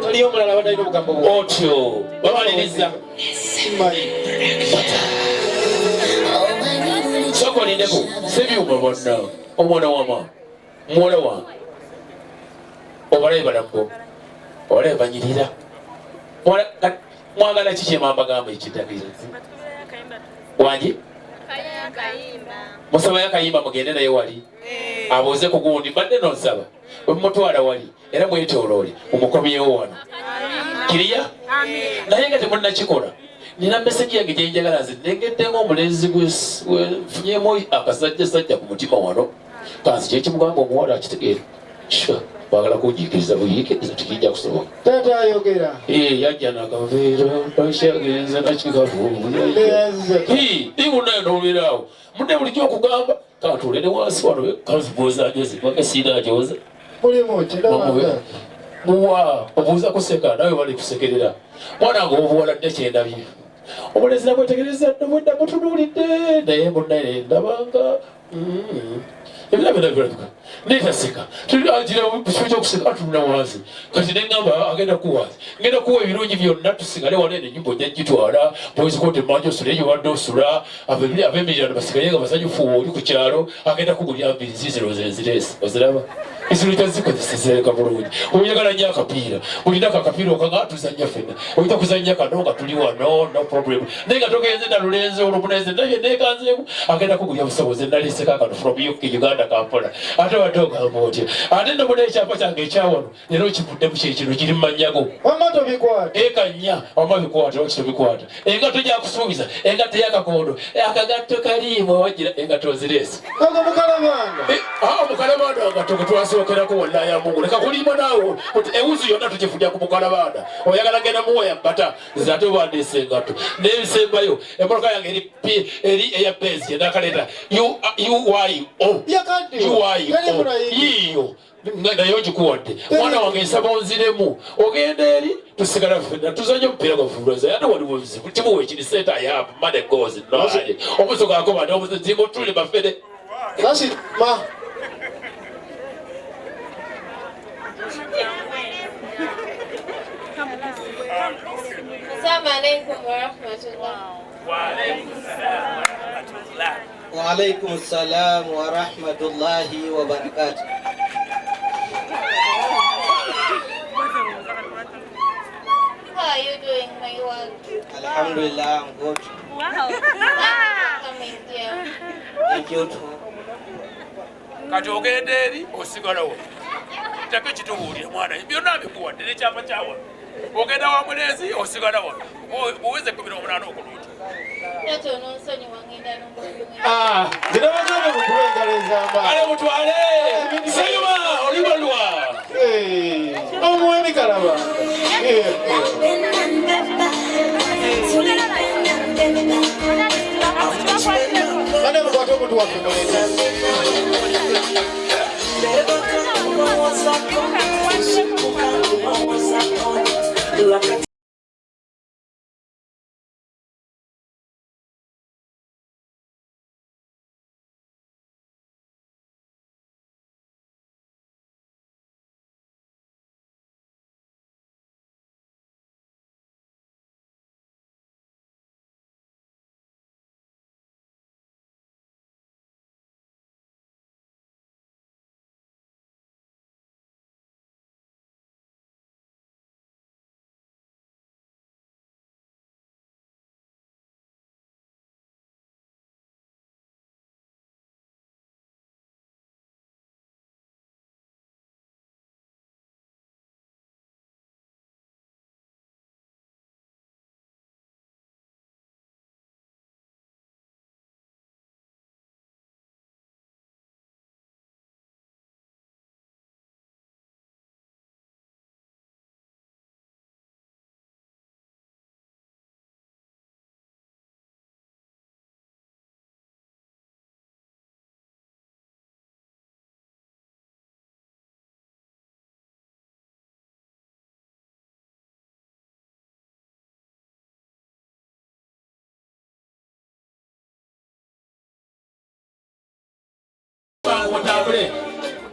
Taliyo mulala badalina obugambo bwo. Otyo bamaliriza. Sokolindeko sebyuma bonna omwana wama muwala wange obalabe balabbo obalabe banyirira mwagala ki kyemamba gamba ekiddagiro wangi musabayo akayimba mugende naye wali abuuze ku gundi mbadde nonsaba wemutwala wali era mwetooloole mumukomyewo wano kiriya naye nga temunnakikola nina meseji yange gyenjagala nze ndengedde ng'omulenzi gwefunyemu akasajjasajja ku mutima wano kansi kyekimugamba omuwala akitegeera bagala kunjiikiriza buyiikiriza tikijja kusoboka taata ayogera yajja nakaveera akyagenza nakikavuibunayo n'olubeeraawo mudde bulijjo okugamba katuule ne wansi wano kanzibozanyoze esiina ajoza mulimu kiraba muwa obuuza kuseka nawe bali kusekerera mwana nga obuwala dde kyendabye omulenzi nabwetegereza nabwedda mutunuulidde naye munnaye ndabanga ebirabirabirabika netaseka kyokuseka atunula wansi kati neŋŋamba agenda kuwansi ngenda kuwa ebirungi byonna tusigale wano eno ennyumba ojja gitwala boizikote manja osula eyo wadde osula ab'emirano basigaye nga basanyufu oli ku kyalo agenda kugulya mbiri ziziro zenziresi oziraba esiro kyazikozesezeka bulungi oyagala nnyo akapiira olinako akapiira okanga tuzanya ffenna oyita kuzanya kano nga tuli wano no problem naye nga togenze nalulenzi olumuneze nabye neekanzeemu agenda kugulya busobozi naleseka kano from uganda Kampala ate wadde ogamba otya ate nomuna ekyapa kyange ekyawano era okivuddemu kyekino kiri mumanyago wamato bikwata eka nnya wama bikwata okitobikwata engato gyakusuubiza engato eyakakondo akagatto kaliimu wagira engato oziresi ogo mukalabanga mukalabanda ngato getwasokerako wallaya mungu leka kulimba naawe ewuzi yonna tugifudya ku mukalabanda oyagala genda muwaya mbata zate wandisa engato nebisembayo emmotoka yange eri eya bezi yenakaleta yiyo naye ogikuwadde mwana wange nsaba onziremu ogenda eri tusigala ffenna tuzanya omupiira gwafulaza ate waliwo bizibu kimuwa ekiri senta yapu mane gozi naye omuso gakoba nomuzinga otule bafere Assalamu alaikum warahmatullah. وعليكم السلام ورحمة الله وبركاته. How are you doing, my world? Alhamdulillah, I'm good. Wow. Coming here. Thank you too. Kati ogenda eri osigalawo take kitubuulire mwana byonna bikuwadde nekyapa kyawa ogenda wa mulezi osigala wano buweze 18 okuluuti ndinabagamba mukuba engalo ezamba ale mutwale sayuma olibalwa omuwa emikalaba ane mukwate omuntu waffe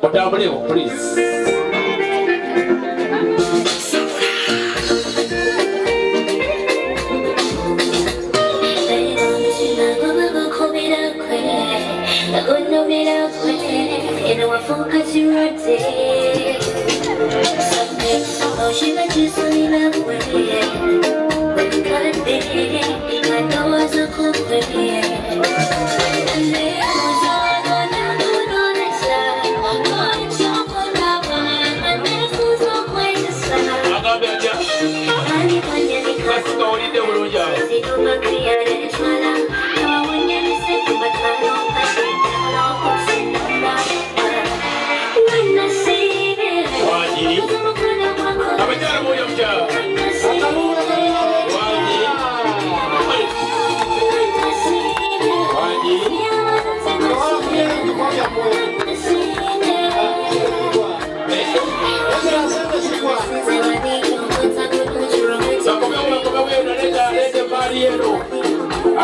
Otambule, please.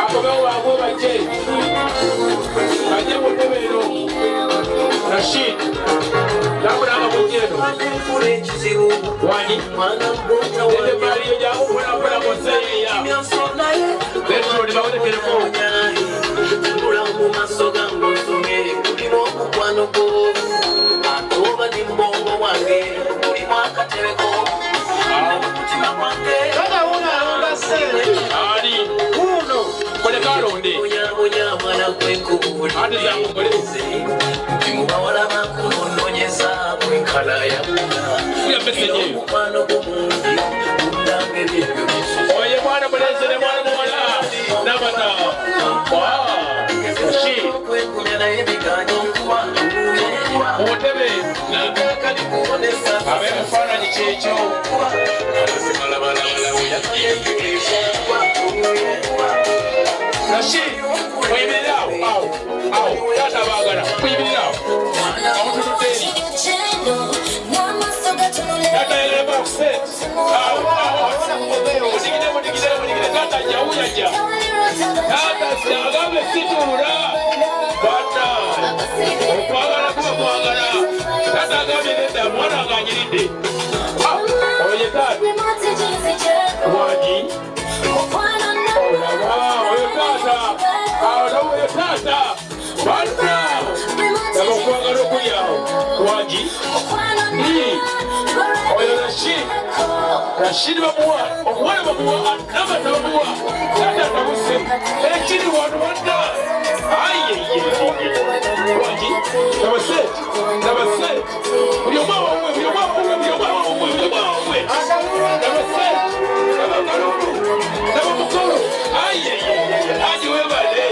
Ako Rashid Labra Mujero Wani Nende Mario Jamu Pura Moseya Letro di Bawde Keleko Mulamu Masoga Mosome Kulimo Kwano Ko Atoba Dimbongo Wange Kulimo Akatereko Mutima Wange Kada una ronda sele Ani Uno Kole Karonde Onya mwana kwenkubuli Ate za mugoleze Mubawala makulu nonyeza kwenkala ya muna Kuya mesenye Mwana kumungi Undange bibyo bisu Oye mwana muleze ne mwana mwala Nabata Rashid Kwenkumya na ebiganyo nkuwa Mutebe Kali kuonesa Abe mfana ni checho Rashid Kuyimirao Tata bagala Kuyimirao Amutututeni Tata eleba kuset Mudigide Tata jauya Tata siagabe situra Bata Okwagala kuwa kwagala Tata agabe nenda mwana aganyiride Oye tata Wadi Oye tata Oye tata Bata Nabakwagala okuyawo Wadi Oye Rashid bamuwa Omwana bamuwa Namata bamuwa Tata tabuse Ekiri wanu wanda Ayeye Wadi Nabase Buyoma wamwe Nabase Nabakalulu Nabamukolo Ayeye Aji webale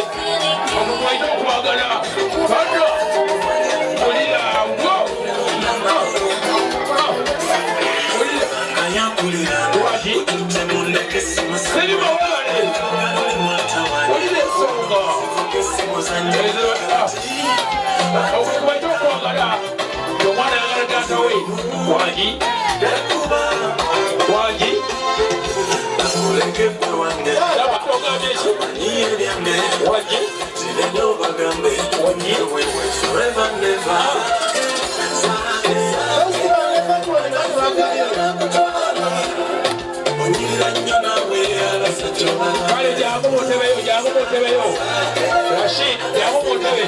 Omukwaito okwagala Bata Olira Ngo Wadi Sebi mawale Olira esonga Omukwaito okwagala Omwana yagala tata we Wadi Kale jangu mutebeyo Rashid jangu mutebe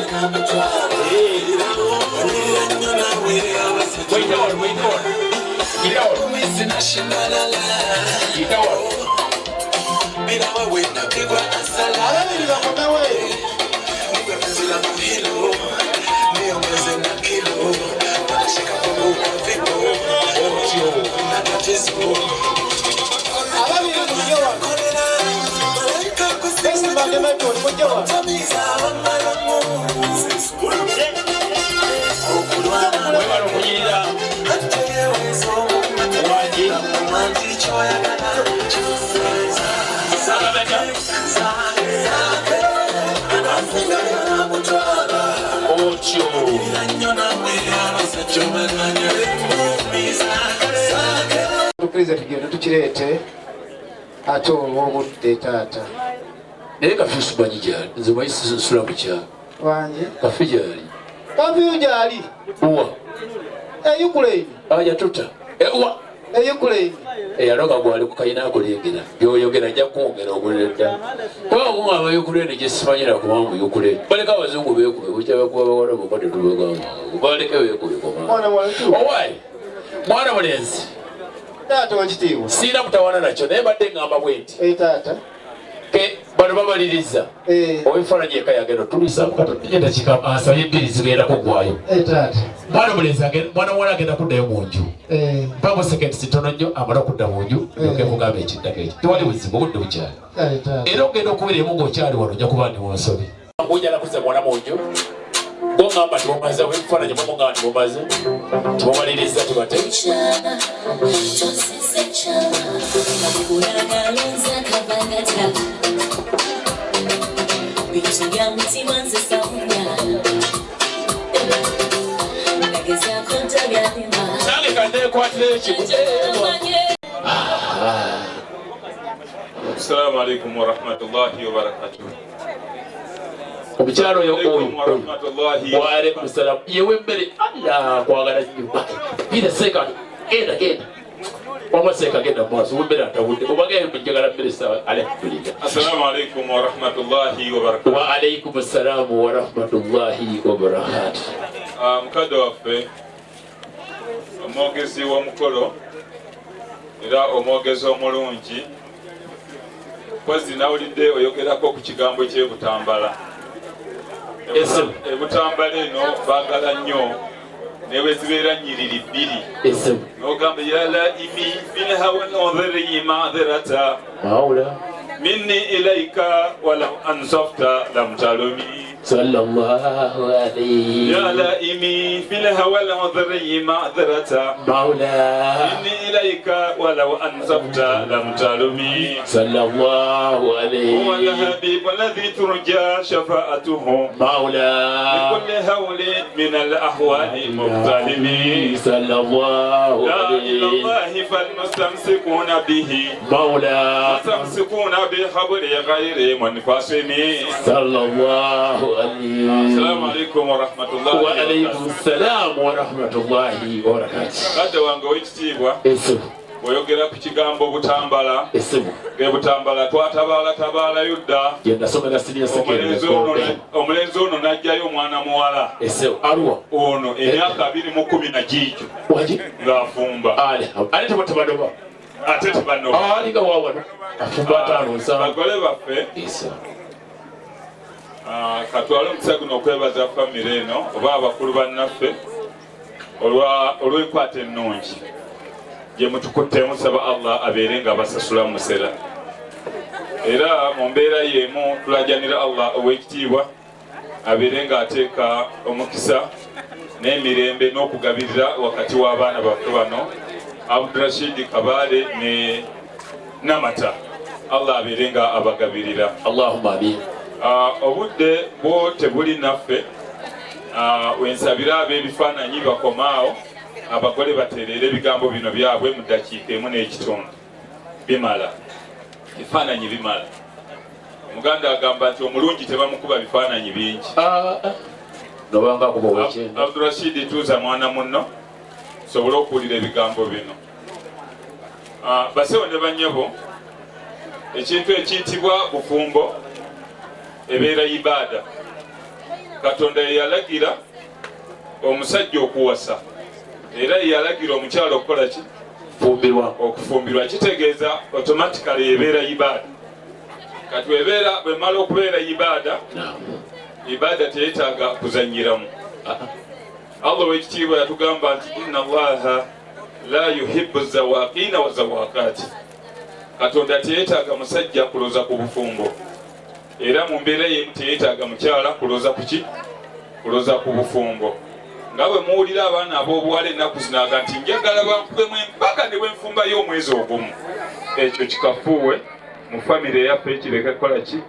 Tukiriza tugenda tukirete ate obudde taata naye kafe simanyi gyali nze mayisisula mu kyalo wange kafe gyali kafe gyali uwa eyukuleini ajatuta uwa eyukuleini eyaloga gwali kukayina akulengera byoyogera ajja kwongera obuledda kubanga abayukuleni gyesimanyira kubanga muyukuleni baleka abazungu beekube bukyabakuba bawala bokka tetubagamba baleke beekube owayi mwana mulenzi taata wakitiibwa siina mutawana nakyo naye mbadde ngamba bwe nti taata bano babaliriza owefaananyi eka yagenda tulisaatugenda kikaasaba ebbiri zigenda kugwayo mwana mulenzi mwana muwala agenda kuddayo mu nju mpamu sekendi zitono nnyo amala okudda mu nju okekugamba ekiddako ekyo tewali buzibu obudde bukyali era ogenda okubeeraemu ng'okyali wano ojja kuba ndi munsobi ojala kuza mwana mu nju gongamba timumaze webifaananyi mumugamba timumaze timumaliriza tibate nange kandekwatira ekibuzeewa. Assalamu alaikum wa rahmatullahi wa barakatuh. omukyalo oyo waalaikum salaam yewe emmere alla kwagala nnyo ira seeka genda wama seeka genda mumaaso wemmere atawudde obagenda njagala mmere sawa alhamdulillah. Assalamu alaikum warahmatullahi wabarakatuh. Wa alaikum assalamu warahmatullahi wabarakatuh. Mukadde waffe omwogezi w'omukolo era omwogezi omulungi pozi nawulidde oyogerako ku kigambo ky'ebutambala. Ebutambala eno baagala nnyo newe zibeera nnyiriri bbiri n'ogamba yala imi minhawan onziri maadhirata minni ilaika walau ansafta lam talumi sallallahu alayhi ya laimi fil hawa al-udhri ma'dharata maula inni ilayka walau ansafta lam talumi sallallahu alayhi huwa al-habib alladhi turja shafa'atuhu maula bikulli hawlin min al-ahwali mubtalimi sallallahu alayhi la ilaha falmustamsikuna bihi maula mustamsikuna bi khabri ghayri munfasimi sallallahu Assalamu alaikum wa rahmatullahi wa alaikum assalam wa rahmatullahi wa barakatuh. Kadde wange w'ekitiibwa bw'oyogera ku kigambo butambala butambala twatabaala yudda omulenzi ono n'ajjayo omwana muwala ono emyaka 2010 na giijo ng'afumba ate tebanoba bagole baffe katwala omukisa guno okwebaza famire eno oba abakulu bannaffe olw'enkwata ennungi gye mutukutte musaba Allah abeere nga abasasula mu musera era mu mbeera y'emu tulajanira Allah ow'ekitiibwa abeere nga ateeka omukisa n'emirembe n'okugabirira wakati w'abaana baffe bano Abdurashid Kabaale ne Namata. Allah abeere nga abagabirira. Allahumma amin. Obudde bwo tebuli naffe wensabira ab'ebifaananyi bakomaawo abagole batereere ebigambo bino byabwe mu ddakiika emu n'ekitundu bimala bifaananyi bimala. Omuganda agamba nti omulungi tebamukuba bifaananyi bingi. Abdurashid tuuza mwana munno sobole okuwulira ebigambo bino. Basewo ne bannyabo ekintu ekiyitibwa bufumbo ebeera ibaada. Katonda yalagira omusajja okuwasa era yalagira omukyalo okukola ki? Okufumbirwa. Kitegeeza automatically ebeera ibaada. Kati bwemala okubeera ibaada teyeetaaga kuzanyiramu. Allah w'ekitiibwa yatugamba nti inna Allaha la yuhibbu zawaqina wa zawaqati. Katonda teyeetaaga musajja kuloza ku bufumbo era mu mbeera ye teyeetaaga mukyala kuloza kuki? Kuloza ku bufumbo. Nga bwe muwulira abaana ab'obuwala ennaku zinaga nti njagala bankubemu empaka ne bwenfumbayo omwezi ogumu. Ekyo kikafuuwe mu famire yaffe kireke kukola ki?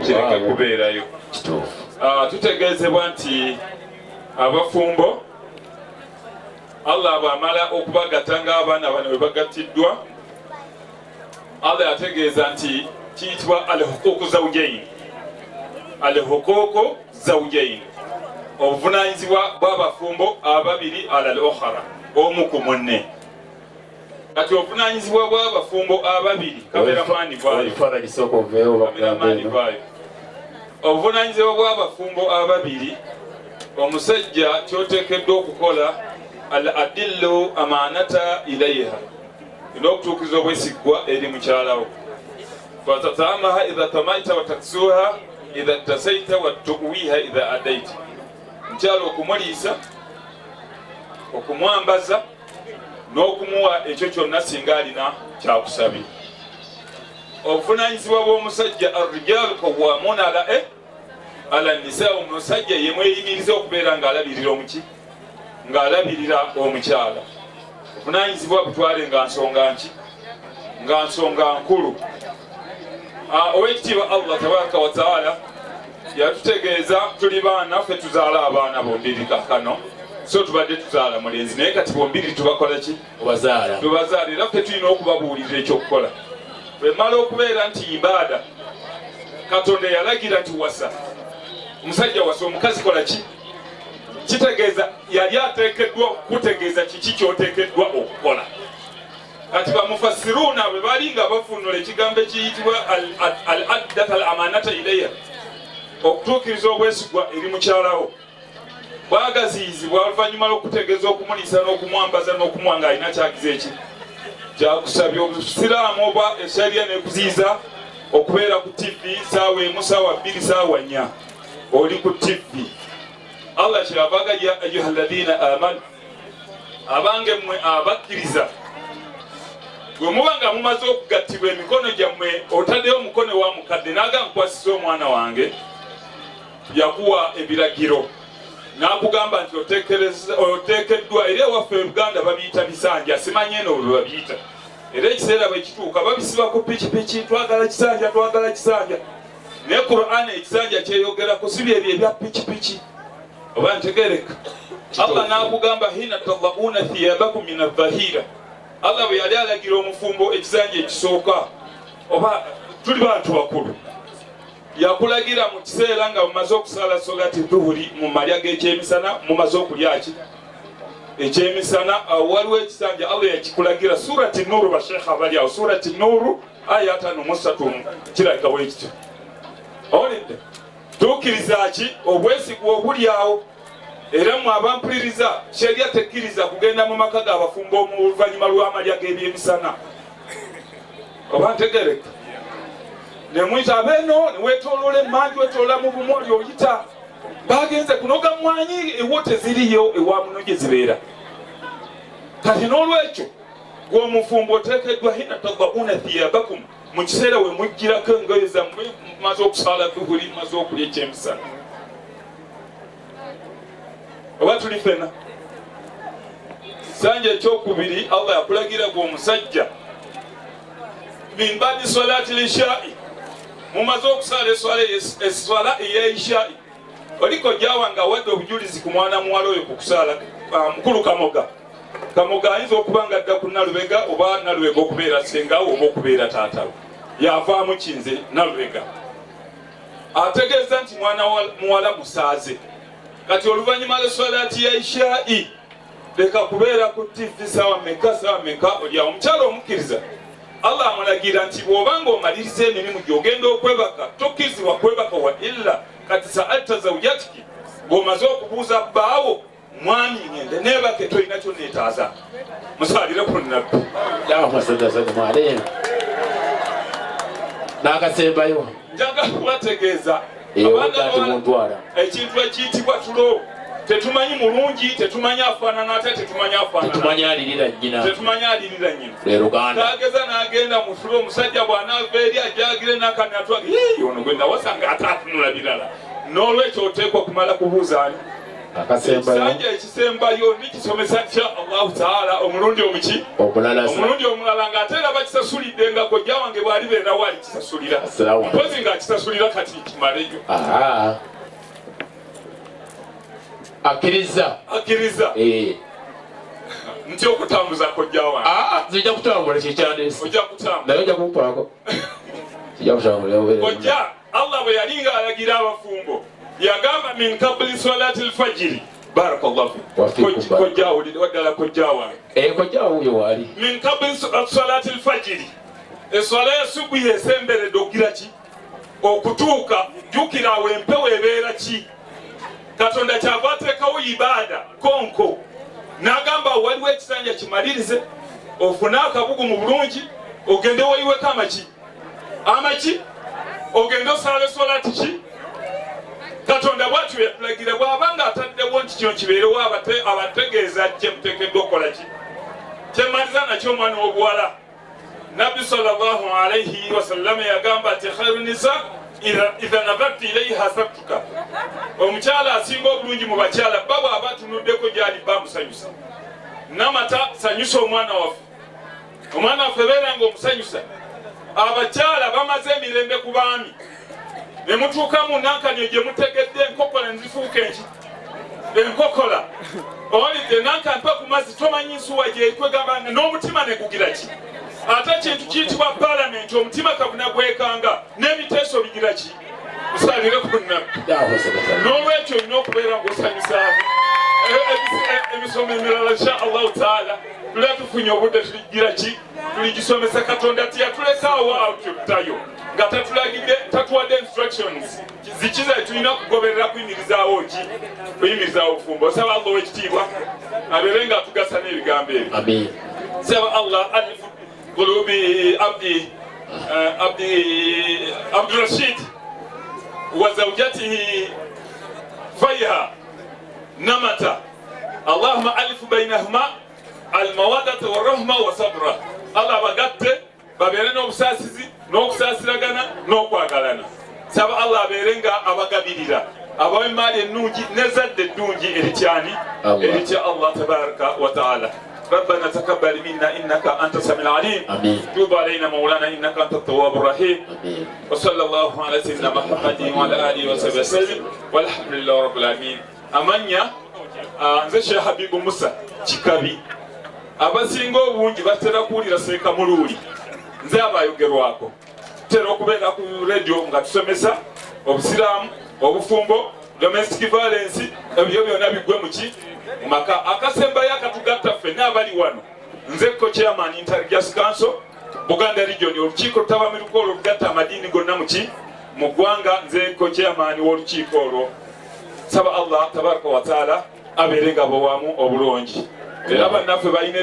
Kireke kubeerayo. Tutegeezebwa nti abafumbo Allah bw'amala okubagatta ng'abaana bano bwe bagattiddwa, Allah yategeeza nti kiyitibwa al-huquuqu zawjayn. Al-huquuqu zawjayn, obuvunaanyizibwa bw'abafumbo ababiri ala al-ukhra, omu ku munne. Kati obuvunaanyizibwa bw'abafumbo ababiri kameramaani vaayo. Obuvunaanyizibwa bw'abafumbo ababiri, omusajja kyoteekeddwa okukola al-adillu amaanata ilayha, n'okutuukiriza obwesigwa eri mukyalawo. Fatatamaha idha tamaita wa taksuha idha tasaita wa tuwiha idha adaita. Mukyalo okumuliisa, okumwambaza n'okumuwa ekyo kyonna singa alina kyakusabye. Obuvunaanyizibwa bw'omusajja ar-rijaalu qawwaamuuna ala nisaa, omusajja ye mweyimiriza okubeera ng'alabirira omuki? Ng'alabirira omukyala. Obuvunaanyizibwa butwale nga nsonga nki? Nga nsonga nkulu. Ow'ekitiibwa Allah tabaraka wa taala yatutegeeza tuli baana ffe tuzaala abaana bombiri kaakano, so tubadde tuzaala mulenzi naye kati bombiri tubakola ki? Tubazaala era ffe tulina okubabuulira ekyokukola. Bwe mala okubeera nti ibaada, Katonda yalagira nti wasa, omusajja wase omukazi kola ki kitegeeza yali ateekeddwa kutegeeza kiki kyoteekeddwa okukola. Kati bamufassiruuna bwe bali nga bafunula ekigambo ekiyitibwa al addata al amanata ilayya, okutuukiriza obwesigwa eri mukyalawo, bwagaziyizibwa oluvannyuma lw'okutegeeza okumuliisa n'okumwambaza n'okumuwa ng'alina kyagiza eki kyakusabya obusiraamu oba esariya n'ekuziyiza okubeera ku TV saawa emu saawa bbiri saawa nnya oli ku TV. Allah kyavaga ya ayuha alladhina amanu, abange mmwe abakkiriza bwe muba nga mumaze okugattibwa emikono gyammwe, otaddeyo omukono wa mukadde n'agamba nkwasisa omwana wange, yakuwa ebiragiro n'akugamba nti oteekeddwa, era ewaffe Uganda babiyita bisanja, simanyi eno bwe babiyita, era ekiseera bwe kituuka babisiba ku pikipiki, twagala kisanja twagala kisanja, naye Qur'an ekisanja kyeyogerako si byebyo ebya pikipiki. Oba ntegereka, Allah n'akugamba hina tadhauna thiyabakum min adh-dhahira. Allah bwe yali alagira omufumbo ekisanja ekisooka, oba tuli bantu bakulu, yakulagira mu kiseera nga mumaze okusala solati dhuhuri mu malya g'ekyemisana, mumaze okulya ki ekyemisana, waliwo ekisanja Allah yakikulagira. Surati Nuru, bashekha bali awo, Surati Nuru aya 5 kirabika bwe kityo. Olidde tuukiriza ki obwesigwa obuli awo, era mu abampuliriza sheria tekkiriza kugenda mu maka g'abafumbo mu luvannyuma lw'amalya g'ebyemisana. Oba ntegereka, ne mwita abeeno ne weetooloola emmanju, weetooloola mu bumoli oyita bagenze kunoga mwanyi, ewo teziriyo ewa muno gye zibeera. Kati n'olwekyo gw'omufumbo oteekeddwa hina tadhauna thiyabakum, mu kiseera we mujjirako engoye zammwe, mumaze okusala dhuhuri, mumaze okulya ekyemisana. Oba tuli fena? Kisanja ekyokubiri Allah yakulagira gwe omusajja min badi salati lishai, mumaze okusala eswala ey'ishai, oliko jawa nga wadde obujulizi ku mwana muwala oyo ku kusala mukulu Kamoga. Kamoga ayinza okuba nga adda ku Nalubega, oba Nalubega okubeera sengawo oba okubeera taatawe, yavaamu kinze Nalubega, ategeeza nti mwana muwala musaaze. Kati oluvannyuma lw'eswalaati ya ishai, leka kubeera ku TV saawa meka olyawo. Omukyala omukkiriza Allah amulagira nti bw'obanga omaliriza emirimu gy'ogenda okwebaka, tokkirizibwa kwebaka wa illa kati sa'alta zawjatiki, bw'omaze okubuuza bbaawo mwami ngende neebake tolina kyonneetaaza. Musalire ku nabbi n'akasembayo njaga kubategeeza ekintu ekiyitibwa tulo, tetumanyi mulungi, tetumanyi afaanana ate tetumanyi afaanana, tetumanyi alirira nnyina, tetumanyi alirira nnyina. Luganda kaageza n'agenda mu tulo, omusajja bw'anaava eri ajagire n'akani atwage ono gwe nawasanga ate atunula birala. N'olwekyo oteekwa kumala kubuuza ani ekisanja ekisembayo nikisomesa kya Allahu Taala omulundi omuki omulundi omulala, ng'ate era bakisasulidde nga kojja wange bw'alibeera waali kisasulira, mpozi ng'akisasulira kati kimaleyo. Akkiriza nti okutambuza kojja wange zijja kutambula kyekyandesi, ojja kutambula naye ojja kumupaako, kijja kutambula kojja. Allah bwe yali ng'alagira abafumbo yagamba min kabli salati alfajiri, barakallahu fik, kojja waddala kojja wange, kojja wuyo waali min kabli salati alfajiri, eswala ya subuhi esemberedde ogira ki okutuuka. Jjukira awo empewo ebeera ki, Katonda kyava ateekawo ibaada konko, n'agamba waliwo ekisanja kimalirize, ofune akabugumu bulungi, ogende weyiweko amaki ogende osala eswalaati ki. Katonda bw'atyo yatulagira bw'abanga ataddewo nti kino kibeerewo abategeeza kyemuteekeddwa okukola ki. Kyemmaliza nakyo omwana w'obuwala, Nabbi sallallahu alayhi wasallam yagamba nti khairu nisa idha nadhartu ilayha sabtuka, omukyala asinga obulungi mu bakyala bba bw'aba atunuddeko gy'ali bamusanyusa. Namata sanyusa omwana waffe, omwana waffe beera nga omusanyusa. Abakyala bamaze emirembe ku baami, ne mutuukamu nankanyo gye mutegedde enkokola nzifuuka enkokola, olidde nankampa ku mazzi tomanyi nsuwa gyekwegamba n'omutima ne gugira ki. Ate kintu kiyitibwa palamenti, omutima kabuna gwekanga n'ebiteeso bigira ki usalire ku nabbi n'olwekyo olina okubeera ng'osanyusa emisomo emirala insha allahu taala tulea tufunye obudde tuligira ki tuligisomesa katonda tiyatulekaawo atyokutayo nga tatulagidde tatuwadde instructions zikize tulina kugoberera kuyimirizaawo ki kuyimirizaawo obufumbo osaba allah ow'ekitiibwa abeere nga atugasa n'ebigambo ebyo saba allah alifu qulubi abdurashid wa zawjatihi fayha namata allahumma alifu bainahuma almawadata warahma wa sabra allah bagatte babeere n'obusaasizi n'okusaasiragana n'okwagalana saba allah abeere nga abagabirira abawa emaali ennungi nezadde eddungi erityani eritya allah tabaraka wa taala ربنا تقبل منا انك انت السميع العليم تب علينا مولانا انك انت التواب الرحيم وصلى الله على سيدنا محمد وعلى اله وصحبه وسلم والحمد لله رب العالمين amanya nze Sheikh Habibu Musa Kikabi abasinga obungi batera kuwulira Seeka Muluuli nze abayogerwako tera okubeera ku radio nga tusomesa obusiraamu obufumbo domestic violence ebyo byonna bigwe muki maka akasembayo akatugatta ffenna abali wano nze ko chairman Intelligence Council Buganda Region olukiiko lutabamiruko olugatta amadiini gonna muki mu ggwanga nze ko chairman w'olukiiko olwo saba allah tabaraka wa taala abeere nga bowamu obulungi era bannaffe balina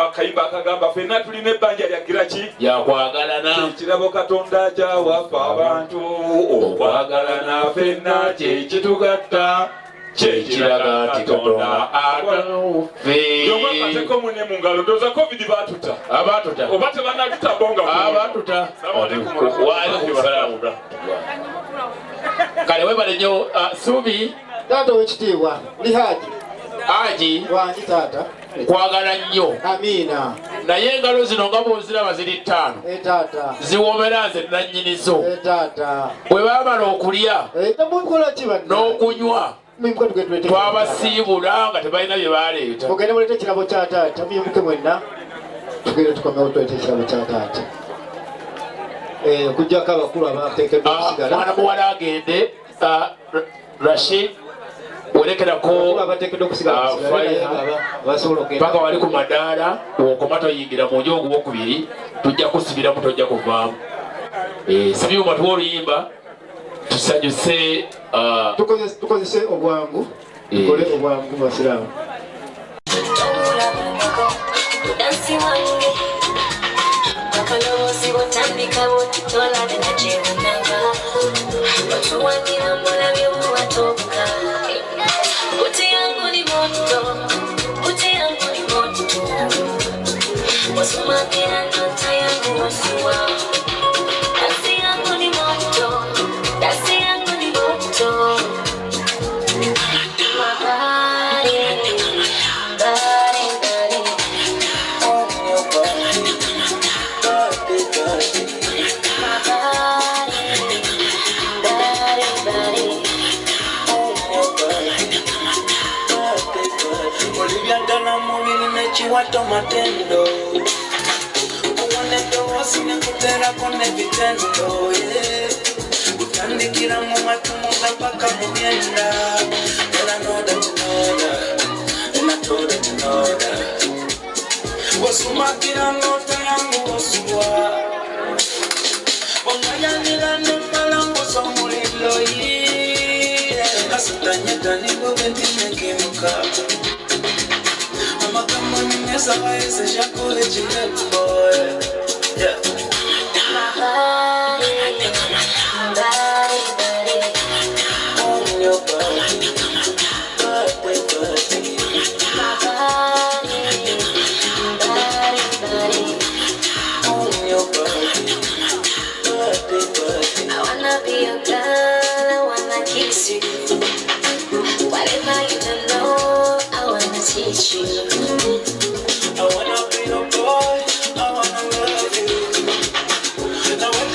akayimba akagamba ffenna tulina ebbanja lyagira ki yakwagalana kirabo katonda kyawaffe abantu okwagalana ffenna kyekitugatta kyekiraga nti katonda atuffe yomwakateko mune mu ngalo ndowooza covid batuta oba tebanatuta bonga abatuta kale webale nnyo Suubi taata w'ekitiibwa ndi Haji wangi taata nkwagala nnyo amiina naye engalo zino nga bw'oziraba ziri 5 taata ziwoomera nze nannyinizo taata bwe baamala okulya n'okunywa twabasiibula nga tebalina bye baleeta mugende mulete ekirabo kya taata muyumuke mwenna tugende tukomewo tulete ekirabo kya taata okujjako abakulu abateekeddwa okusigala mwana muwala agende Rashid werekerako paka wali ku madaala okoma toyingira mu nju ogwokubiri tujja kusibiramu tojja kuvaamu sibyuma tuwa oluyimba tusanyuse tukozese obwangu tukole obwangu basiraamu Akalozi botandika botitola benajebunanga watuwanira mulabye buwatoka buti yangu ni moto wasumagira nota yangu wasuwa dasi yangu ni moto Chiwato matendo uone dosi na kutera kone vitendo utandikira mu matumu mpaka mubyenda ela noda tinoda inatoda tinoda wasumakira nota yangu wasuwa wangayanira nemalango somulilo yi asutanyeta nigo bentinekimuka Essa vai ser já corrigida, boy. Yeah. On your body, I wanna be your girl, I wanna kiss you. Whatever you don't know, I wanna teach you. I wanna be your boy, I wanna love you. Now when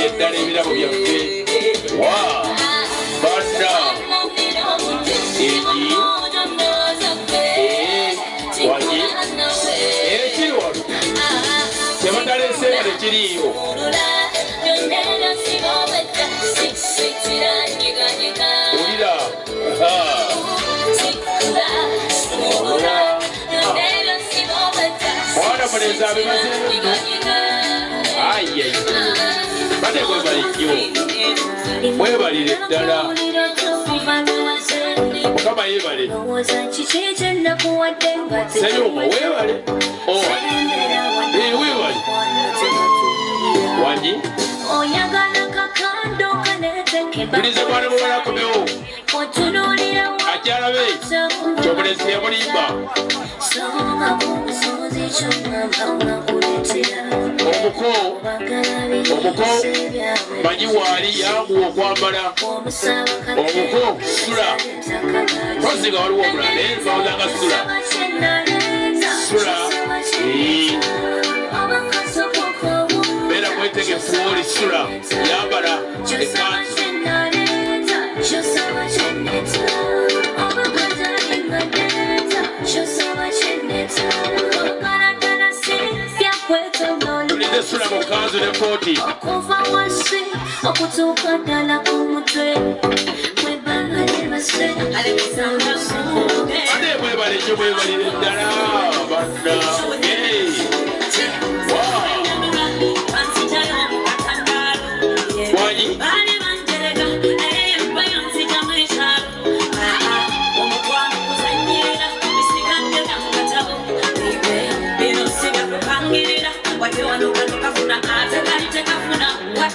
eddala ebirabo byaffe banda waki ekiri wano tebatalese wano ekiriyo ulira mwana muleza abebazeeyo ayai bane bwebalijjo mwebalire ddala mukama yebale senyuma webale webale wanyi tulize mwana mubalakomewo ajalabe kyomulezi yamulimba omuko manyi waali yanguwa okwambala omuko sula toziga waliwo omulala naye nzawozanga sula beera mwetegefu oli sula yambala ekanzu tulize sula mu kanzu ne kooti ate mwebale nnyo mwebalire ddala banna wanyi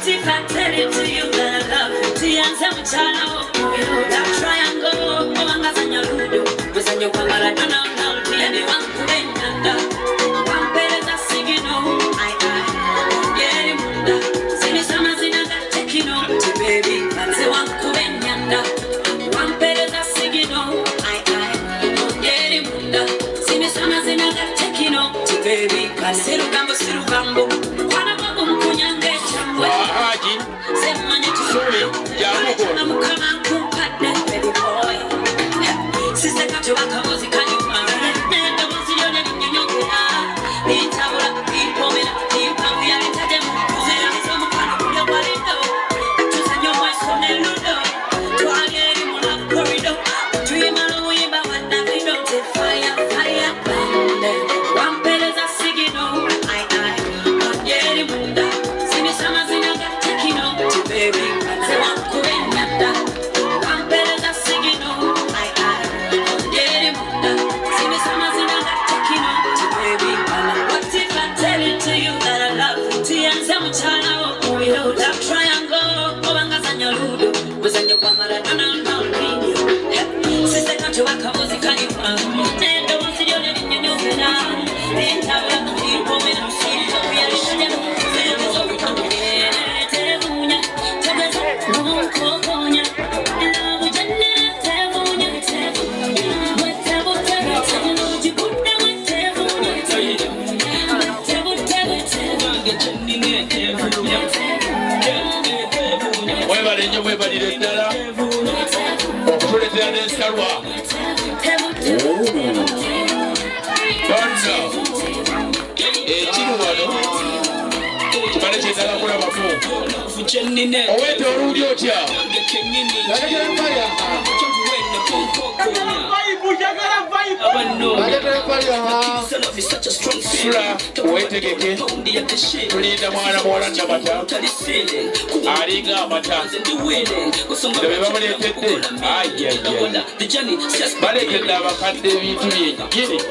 If I tell it to you that I love you, tianze mchana that triangle, mwangazanya ludo, wezanya kwamara dona yani wangu endanda, wampeleza sigino, yeri munda, zini sama zinaga tekino, baby, kanze wangu endanda, wampeleza sigino, yeri munda, zini sama zinaga tekino, baby, kanze sirugambo, wana babu mkunyange chambwe. Haji Sumi Jamuko mwebalire ddala okutuletera n'ensalwa bonna ekiri wano kimale kyetala kulabako owete olundi otya sula wetegeke tulinda mwana muwala namata alinga amata ebe bamuletedde balekedde abakadde ebintu byennyini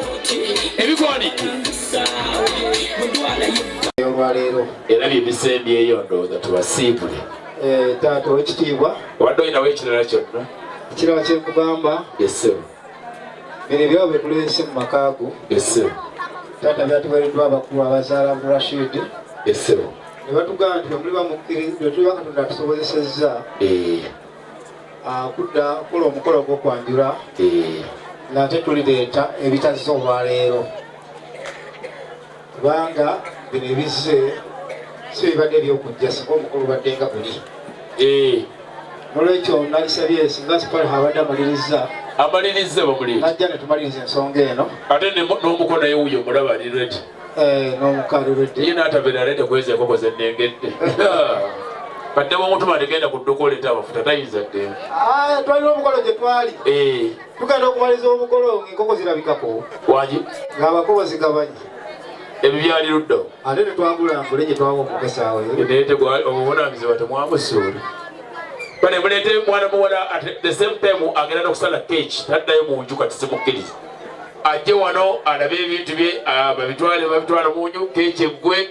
ebigwanidde olwaleero era byebisembyeyo ndowooza tubasiibule taata owekitiibwa wadde oyinawo ekirala kyonna ekirala kyekugamba yesebo bino ebyabo betuleese mu makaago yesebo taata byatuweereddwa abakulu abazaala Abdulrashid yesebo ne batugamba nti bwe muli bamukkiriza tuli Katonda atusobozesezza kudda kukola omukolo gw'okwanjula ng'ate tulireeta ebitazze olwaleero kubanga bino ebizze si bibadde ebyokujja singa omukulu badde nga buli nolwekyo nalisabye singa sipale abadde amaliriza bamuliri najja ne tumaliriza ensonga eno ate n'omuko naye wuyo omulaba alirweti n'omukalulwedde ye n'atabeera alete kweza enkoko zennengedde badde b'omutuma tegenda ku dduka oleeta amafuta tayinza ddembe twalina omukolo gye twali tugenda okumaliza omukolo ng'enkoko zirabikako wangi ng'abako zigabanye ebyo byali luddawo ate netwagulambule gye twawa okukesaawo obuvunanyizibwa temwamusuula bane mulete mwana muwala at the same time agenda n'okusala keeki taddayo mu nju kati simukkiriza ajje wano alabe ebintu bye babitwala mu nju keeki eggwe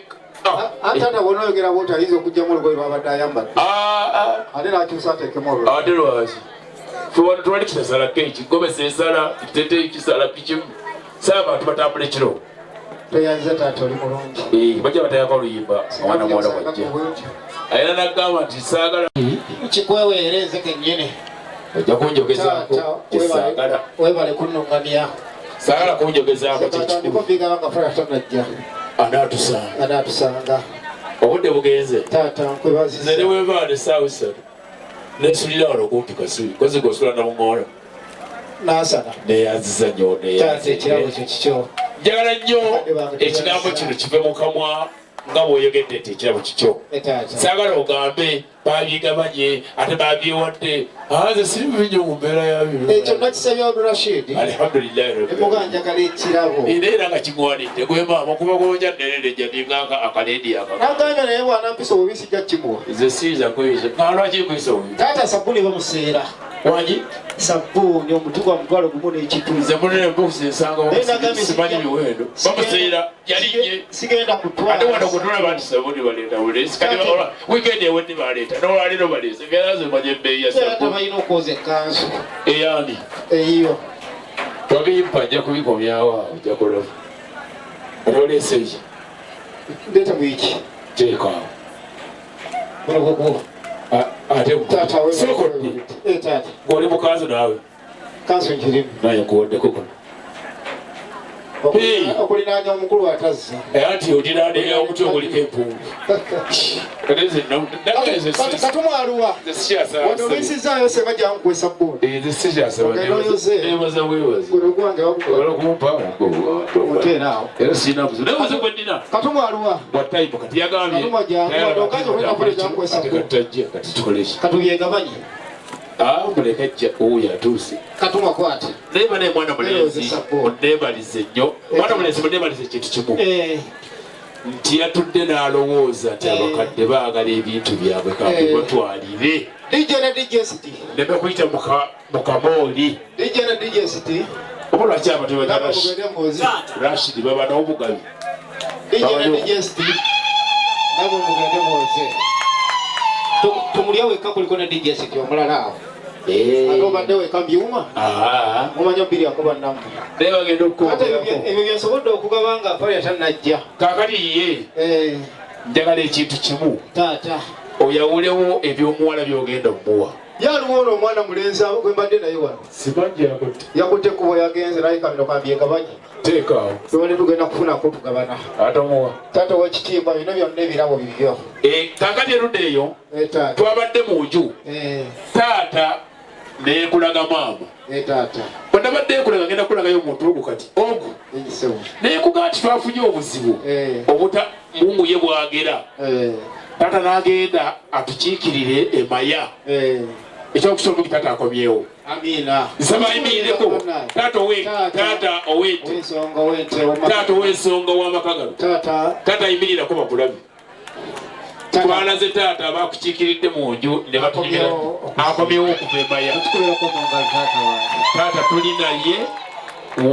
ate bwonaoyogera bwoti ayinza okugjamu olugoye lwabadde ayambadde ate nakyusa ateekemu olulala ate lwaki fe wano twali kitasala keeki gomesa esala kiteteeyi kisala pikimu saabantu batambula ekiro toyanze taata oli mulungi bajja batayaka oluyimba omwana muwala wajja ayina nagamba nti saagala kikweweera enze kennyini ojja kunjogezaako kisaagala webale kunnungamya saagala kunjogezaako kikikubigaba nga fala tonajja anatusanga obudde bugenze taata nkwebaziza nze newevaana essaawa essatu nesulira wano okumpi kasubi kozi gosula namuŋoola nasana neyanziza nnyo taata ekirabo kyo kikyo njagala nnyo ekigambo kino kive mu kamwa nga bw'oyogedde nti ekirabo kikyo saagala ogambe babyigabanye ate babyewadde nze siri bibinyo mu mbeera yabyo ekyo nakisabye Abdulrashid alhamdulillahi emuga njagala ekirabo era nga kigwanidde gwe maama kuba gonja nerereja ninganga akaleedi aka nagambye naye bwanampisa obubisi jja kimuwa nze siyinza kweyisa nalwaki kwisa obubisi taata sabbuni bamuseera wangi sabbuni omuti gwa mutwalo gumu n'ekitu nze munene bokusi ensangasimanyi miwendo bamuseera yalinye sigenda kutwala ate wano kutulaba nti sabuni baleeta bulesi kati wikendi ewendi baleeta nolwaliro baleese ngeraze manye ebbeeyi ya sabuni balina okwoza ekkanzu eyani eyiyo twabiyimpa nja kubikomyawo awo nja kulaba ate oleeseeki ndeeta bwiki teekaawo ate sokodde ng'oli mukanzu naawe kanzu nkirimu naye nkuwoddeko kono okulinaanya omukulu atazza anti otirande omuti oguliko empungu katumwaluwa wanolisizaayo seba jankwesa bbuni nebaza bwebazi oteeraawo era sirina buzibu nebaza gwendina katumwaluwa bwatayipo kati yagambyetajja kati tukoleki katubyegamanyi muleka jja oyo atuuse katumakwate neba naye mwana mulenzi onebalize nnyo mwana mulenzi munebalize ekintu kimu nti yatudde n'alowooza nti abakadde baagala ebintu byabwe kabatwalire neme kuyita mukamooli oba lwaki abantu bana rashidi baba n'obugabi tumulya weka kuliko ne DJ City omulala awo ate obadde weka mbyuma mumanya bbiri akoba namu ebyo byensobodde okugaba nga pale tanajja kakati ye njagala ekintu kimu taata oyawulewo ebyomuwala byogenda omuwa yaliwo ono omwana mulenzi gwe mbadde naye wano simanyi yakutte yakutte kubo yagenze naye kamino kambyegabanye teekaawo tubane tugenda kufunako tugabana atamuwa taata wekitiibwa bino byonna ebirabo bibyo kakati erudde eyo twabadde mu nju taata nekulaga maama bwenabadde ekulaga ngenda kulagayo omuntu ogu kati ogu nekuga nti twafunye obuzibu obuta mungu ye bwagera taata n'agenda atukiikirire emaya ekyokusobola omugi taata akomyewo nsaba ayimireko taata ow'ensonga w'amaka gano taata ayimirirako bakulabi twalaze taata abakukiikiridde mu nju ne batunyira akomyewo okuva emaya taata tuli naye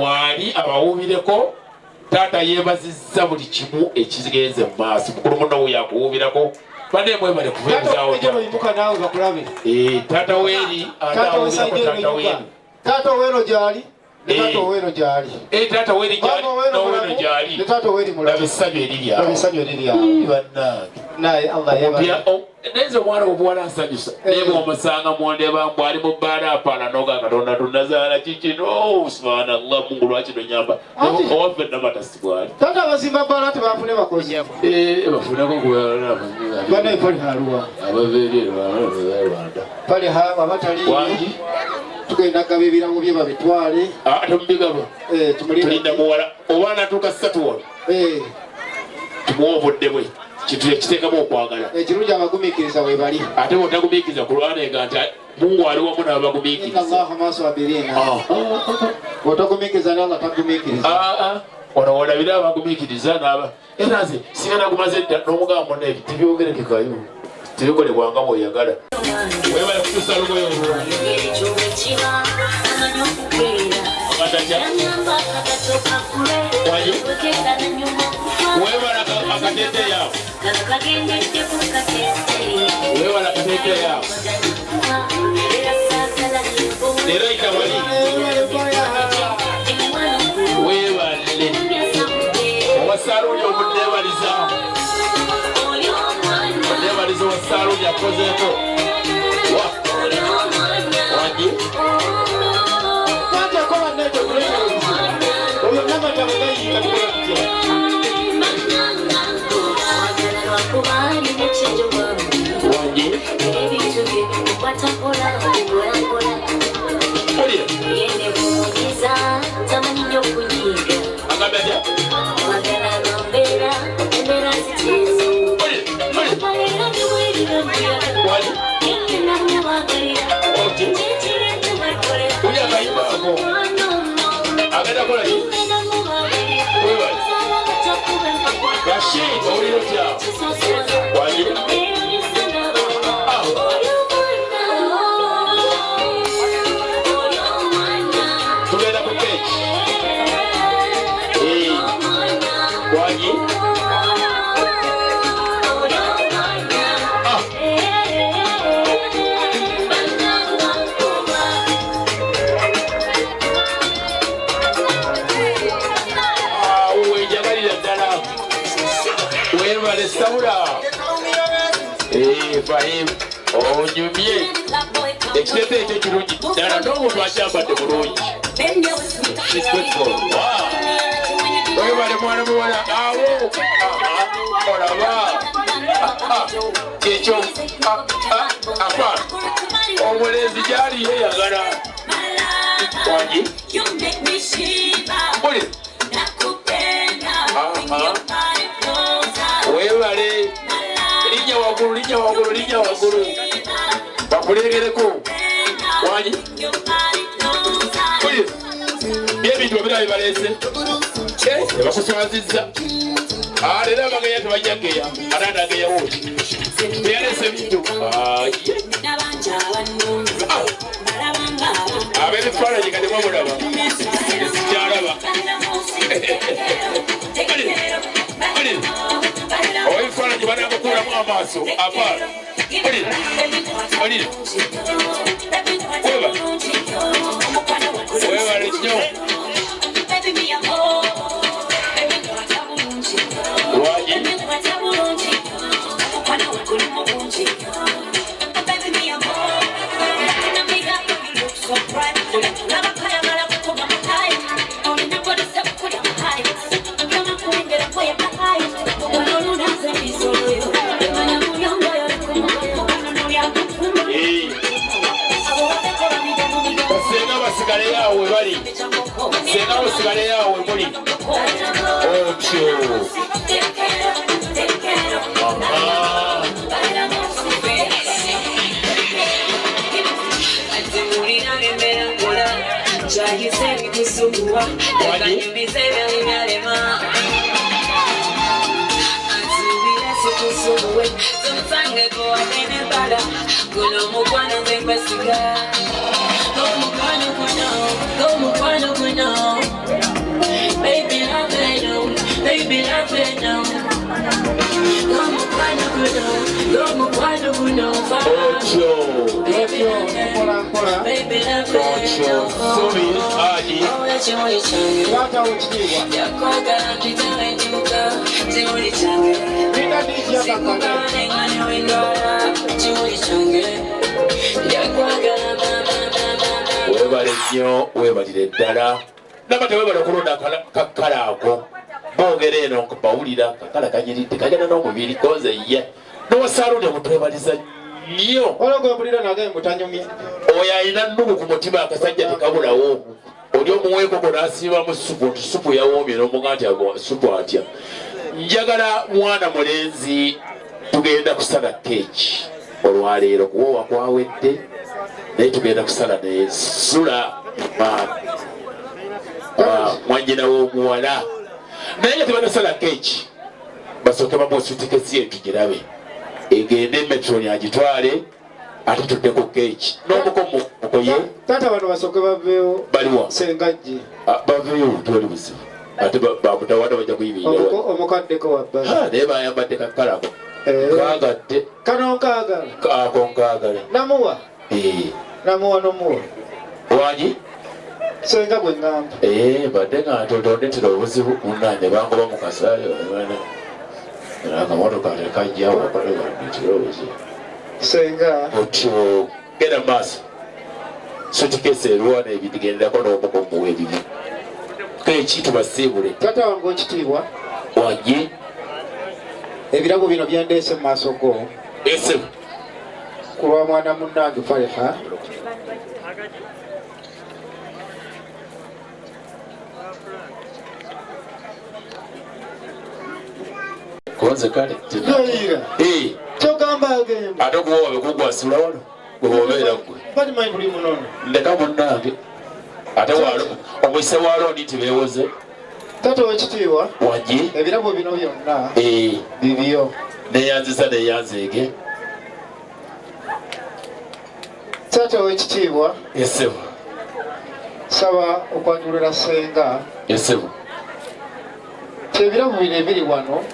waali abawuubireko taata yeebazizza buli kimu ekigenze mu maaso mukulu munowe yakuwuubirako bane mwebale kuveezaawo taata weeri taata weeri taata oweero gyali Taata owero gyali. Taata owero gyali. N'owero gyali. Taata oweri mulamu. Ebisabyo eriryawo. Ebisabyo eriryawo. Bannange. Naye Allah yeba. Nenze omwana obuwala nsanyusa. Naye bw'omusanga mwondeba mbu ali mu bbaala apaala n'oga Katonda tunazaala kikino. Subhanallah, Mungu lwaki nonyamba. Owaffe Namatasi bwali. Taata abazimba bbaala tebafune bakozi. Bafuneko kubalala. Bana epali haluwa. Abaveeri Rwanda. Pali abatali. Wangi. Tugenda gaba ebirango bye babitwale. Temubigaba. Tulinda muwala. Oba natuuka ssatu wano. Tumuwa obudde bwe. Kitu ekiteekamu okwagala. Ekirungi abagumiikiriza we bali. Ate bw'otagumiikiriza ku lwanenga nti Mungu ali wamu n'abagumiikiriza. Allahu maswabiriina. Bw'otagumiikiriza n'Allah tagumiikiriza. Ono olabira abagumiikiriza n'aba. Era nze singa nagumaze dda n'omugamba munne tebyogerekekayo. Tebikolebwanga bw'oyagala. Weebale kutuusa lugoye olulungi. Weebala akateeteeyi awo. Weebala akateeteeyi awo. Leero yita wali. Weebale. Owasaaluunya omunneebaliza. Omunneebaliza owasaaluunya akozeeko. Wangi. Kwata kola neto kulezi. Oyo namata mugayinga tukulakutya. Wangi. Onyumye ekiteeteeyi ekyo kirungi ddala n'omuntu akyambadde bulungi. Webale mwana muwala awo olaba ekyo afaana omulenzi gyali yeeyagala. Wangi webale linnya waggulu linnya waggulu linnya waggulu bakulengereko. Wangi byebintu ebirala bibaleese bakuswazizza. Leero abageya tebajjageya ate atageya wooti teyaleese bintu ab'ebifaananyi kati mwamulaba sikyalaba. Owebifaananyi banaamukuulamu amaaso apaala. Webale nnyo. Senga basigale yawe bali. Senga basigale yawe muli. Otyo. Baby, webale nnyo webalire ddala nabate webale okulonda kakala ako boogera eno bawulira kakala kanyiridde kajana n'omubiri koze ye nowasaalunde mutwebaliza nnyo oyo alina nnugu ku mutima akasajja tekabulawo oli omuweekoko n'asiibamu supu nti supu yawoomye n'omuga nti supu atya. Njagala mwana mulenzi tugenda kusala keeki olwaleero kuwoowa kwawedde naye tugenda kusala nesula mwanjina w'omuwala naye nga tebanasala keeki basooke bamusutikesi etu girabe egende metroni agitwale ate tuddeko keeki n'omukomo mukoye taata bano basooke baveewo baliwa sengajji baveewo tewali buzibu ate bamutawana bajja kuyibirira omukaddeko wabbala naye bayambadde kakalako kagadde kano nkaagala ako nkaagala namuwa namuwa nomuwa wanyi senga gwe ngamba badde nga ntondetera obuzibu munange bangoba mukasaayo akamotoka tekajjawo akaletera obuzibu senga otyo genda maaso sotikesa erwana ebigenderako n'omukomuwa ebimu keeki tubasiibule taata wange ekitiibwa wanyi ebirabo bino byendeese mu maaso go ese ku lwa mwana munnange Fariha konze kale naira kyogamba agenda ate okuwowa bekugwasula wano gwewobeera gwe balimanyi buli munono ndeka munnange ate walo omuyise walooni tibeewoze taata w'ekitiibwa wanyi ebirabo bino byonna bibyo neyanziza neyanzeege taata w'ekitiibwa esebo saba okwanjulira senga esebo kyebirabo bino ebiri wano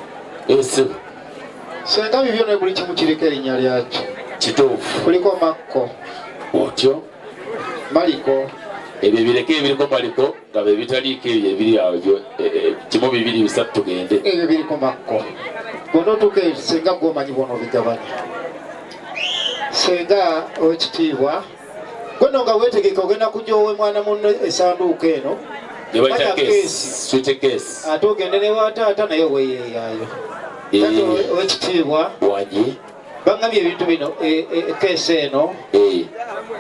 esebo senga bibyo ne buli kimu kiriko erinnya lyakyo kituufu kuliko Makko otyo Maliko ebyo bireke ebiriko Maliko nga bye bitaliiko ebyo ebiri awo kimu bibiri bisatu tugende ebyo biriko Makko bwona otuuka senga gwomanyi bwona obigabanya senga owekitiibwa gweno nga weetegeka ogenda kujja owe mwana munno esanduuko eno keesi ate ogende ne wataata naye weyeeyaayo ate owekitiibwa wanyi bangambye ebintu bino keesi eno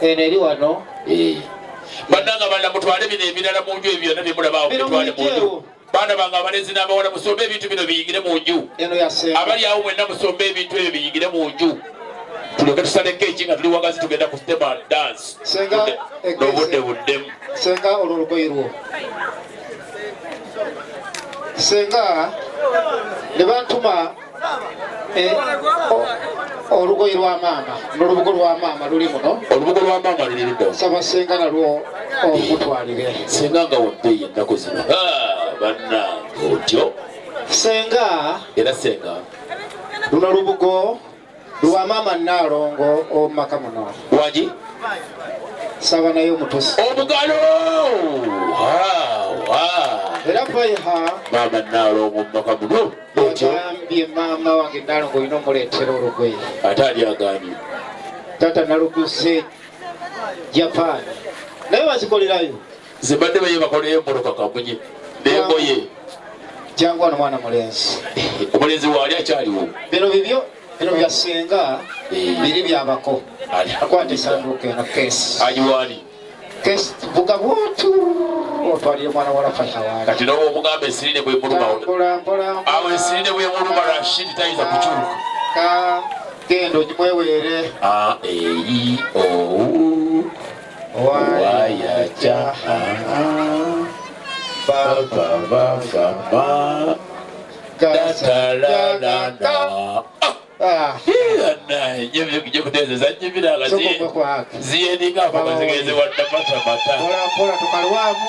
eri wano bannanga balala mutwale bino ebirala mu nju ebyo byonna byemulabaawo mutwale mu nju baana bange abalenzi n'abawala musombe ebintu bino biyingire mu nju abali awo mwenna musombe ebintu ebyo biyingire mu nju tulyoke tusale keeki nga tuli wagazi tugenda ku stema dance n'obudde buddemu senga olwo olugoye lwo senga ne bantuma olugoye lwa maama n'olubugo lwa maama luli muno olubugo lwa maama luliridda saba senga nalwo omutwalire senga nga wabbeeyi ennaku zino bannange otyo senga era senga luno lubugo lwa maama Naalongo omumaka muno wagi saba naye omutusi omugalo era Fariha maama Naalongo omumaka muno yagambye maama wange Naalongo olina omuleetera olugoye ate ali agaanye taata naluguse Japan naye bazikolerayo zibadde baye bakoleyo emmoloka kamunye nengoye jangu wano mwana mulenzi omulenzi waali akyaliwo bino bibyo bino bya senga biri byabako akwata esanduuko eno keesi agiwaani keesi vuga bwotu otwalire mwana wala Fariha waali kati noba omugamba ensirine bwemuluma awo ensirine bwemuluma Rashid tayiza kukyuka genda ogimweweere eyi wayaja bababavama gatalalana nyo kutezeza nyibiraga ziyeninga amakazigeze wadda matamata tukalwamu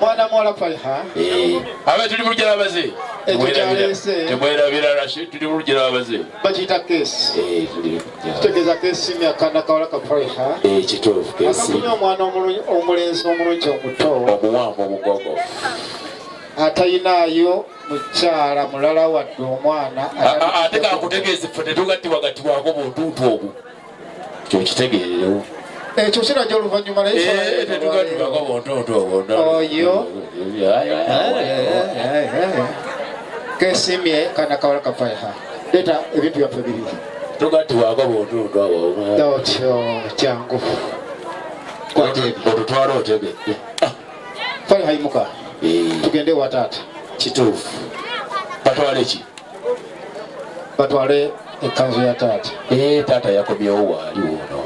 mwana muwala Faiha abe tuli mu lugero abaze temwerabira Rashid tuli mu lugero abaze bakiyita keesi kitegeeza keesi myaka nakawala ka Faiha kituufu keesi akafunye omwana omulenzi omulungi omuto omuwanvu omugogo atayinaayo mukyala mulala wadde omwana ate kakutegeeze ffe tetugattibwagatibwako buntuutu obwo kyo kitegeererewo ekyo kirajja oluvannyuma tetugattibwako buntuutu obwo oyo kesimye kanakawala ka Faiha leeta ebintu byaffe bibiri tugattibwako buntuutu abo otyo kyangu otutwala otegedde Faiha yimuka tugende wa taata kituufu batwale ki batwale ekanzu ya taata taata yakomyewo waaliwo ono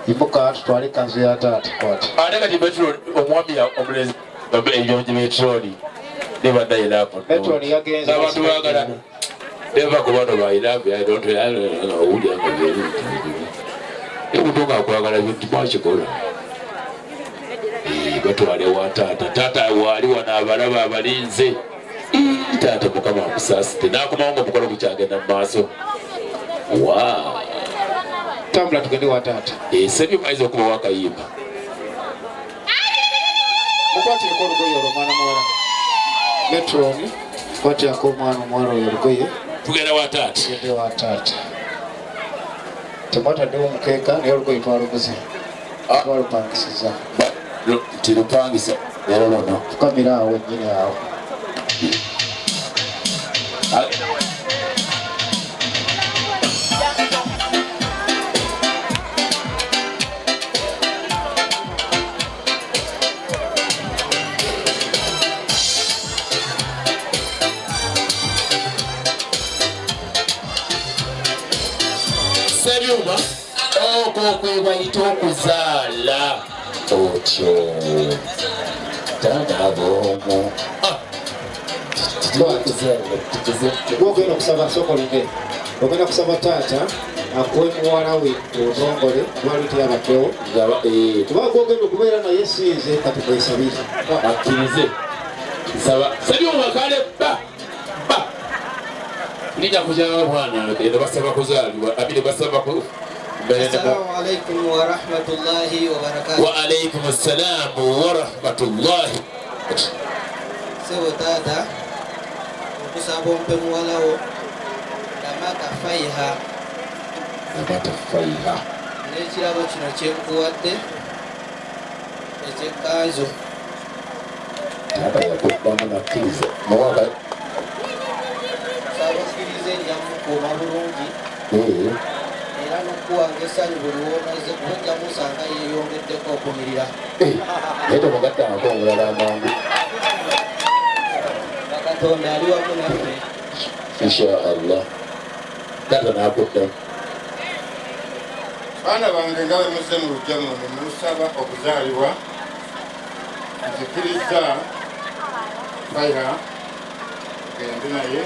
yimuka tutwale ekanzu ya taata kwati ate kati metro omwami omulenzi ebyonje metroni nebadayirapo metroni yagenze abantu bagalana neva ku bano bayirapo owulyanga byeri emutunga akwagala bintu mwakikola batwale wa taata waali wana abalaba abalinze taata mukama amusaasite nakomawo nga omukolo gukyagenda mu maaso tambula tugende wa taata sebyo maize okuba wakayimba mukwatireko olugoye olwo mwana muwala metroni kwatirako omwana omuwala oyo olugoye tugenda wa taata tugende wa taata temwataddewo omukeeka naye olugoye twaluguze twalupangisiza tirupangisa era lono fukamira awo ennyini awo sebyuma okokwebayita okuzaala otyo tanabomu ogenda okusaba sokolinde ogenda kusaba taata akuwe muwala we otongole lwaliti yabatewo kuba gwogenda okubeera naye sinze kati kwesabire akkirize nsaba sebyuma kale nija kujawa mwana eno basaba kuzaalibwa abiri basaba ku Assalamu alaikum wa rahmatullahi wa barakatuh. Wa alaikum assalam wa rahmatullahi. Sebo tata okusaba ompe muwalawo Namaka Faiha n'ekirabo kino kyenkuwadde ekyekanzu sabakkiriza eryamukuuma bulungi era n'okuwanga essanyu buli womaze kubajja musanga yeeyongeddeko okumirira naye tomugattangako omulala amangu Katonda ali wamu naffe inshaallah tata nakuddamu baana bange nga bwe muzze mu lujja muno ne musaba okuzaalibwa nzikiriza Faiha gende naye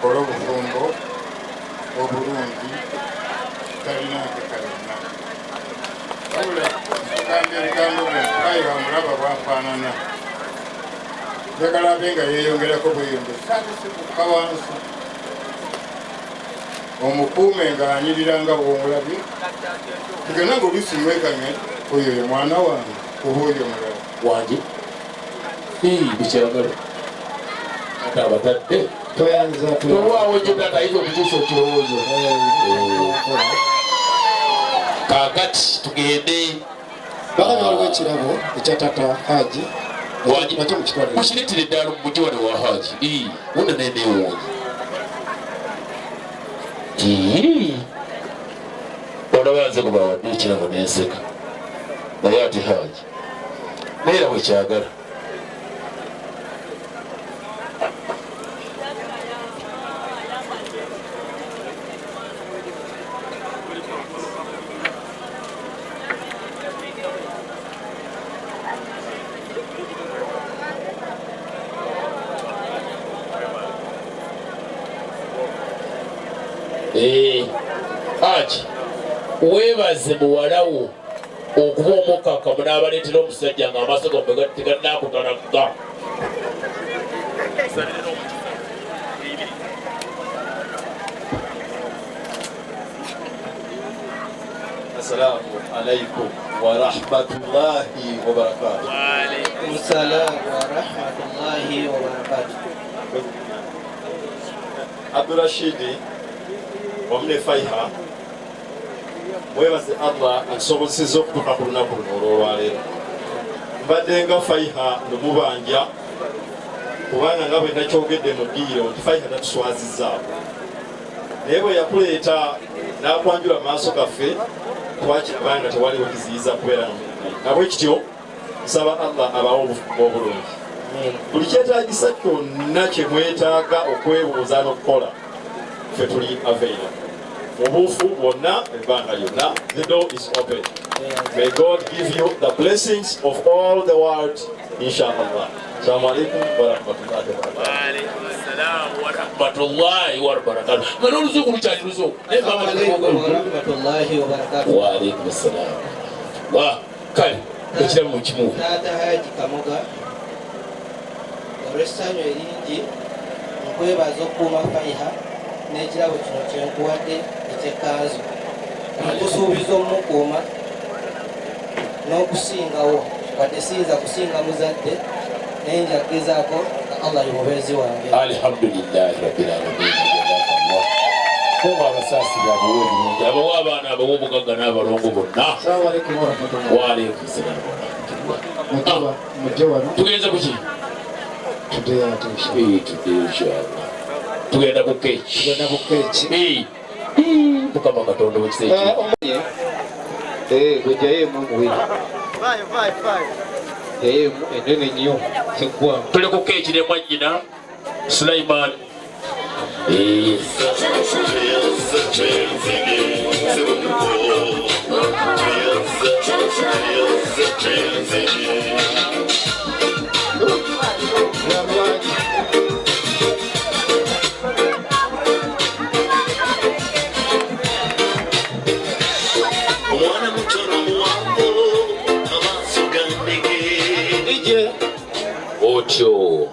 kola obufumbo obulungi talinake kalina wabula nkugambye ebigambo bino Faiha omulaba bwafaanana njagala abe nga yeeyongerako bweyonge saatisi kukka wansi omukuume ng'anyirira nga bw'omulabye tugenda ng'olusimwekanye oyo ye mwana wange oba oyo mulala wange bikyagala ate abatadde tolwawo nyo tata ayinza okukyusa ekirowoozo kaakati tugende bagana waliwo ekirabo ekya tata Haji mukireetera eddala mumugi wane wa Haji wona neneewuunyi olaba nze kubawadde ekirabo nenseka naye ati Haji neera bwekyagala Haji weebaze muwalawo okuba omukakamu n'abaleetera omusajja ng'amaaso gombe tegannaakutalaga. Assalamu alaikum wa rahmatullahi wa barakatuh. Wa alaikum salam wa rahmatullahi wa barakatuh. Abdurashidi omune Faiha mwebaze Allah ansobozesezza okutuuka ku lunaku luno olwolwaleero. Mbadde nga Faiha nomubanja kubanga nga bwe nakyogedde mu ddiiro nti Faiha tatuswazizzaawo, naye bwe yakuleeta n'akwanjula mu maaso gaffe twakirabanga tewaliwo kiziyiza kubeera nabwe kityo. Nsaba Allah abawo obufumu obulungi, buli kyetaagisa kyonna kye mwetaaga okwebuuza n'okukola ffe tuli available mu buufu bwonna ebbanga lyonna. The door is open. May God give you the blessings of all the world, inshallah. Assalamu alaikum wa rahmatullahi wa barakatuh. Wa alaikum assalam wa rahmatullahi wa barakatuh. Ngalo luzuku lukyali luzuku. Assalamu alaikum wa rahmatullahi wa barakatuh. Wa alaikum assalam. Wa kale ekiramu mu kimu. Taata Haji Kamoga olw'essanyu eringi nkwebaza okukuuma Faiha n'ekirabo kino kyenkuwadde ekyekkanzu. Nkusuubiza omukuuma n'okusingawo, wadde siyinza kusinga muzadde naye njagezaako nga Allah ye mubeezi wange. Alhamdulillahi rabbil alamin. Kuba abasaasi babawo ebirungi, abawo abaana abawo obugagga n'abalongo bonna. Assalamu alaikum wa rahmatullahi. Wa alaikum salam wa rahmatullah. Mujje wano. Tugenze ku ki? Tudde inshallah. Tugenda ku keeki. Mukama Katonda w'ekisa ekingi. Gwejayo emu muwiri. Jayo enene nnyo eggwamu. Tuli ku keeki ne mwannyina Sulaiman. Otyo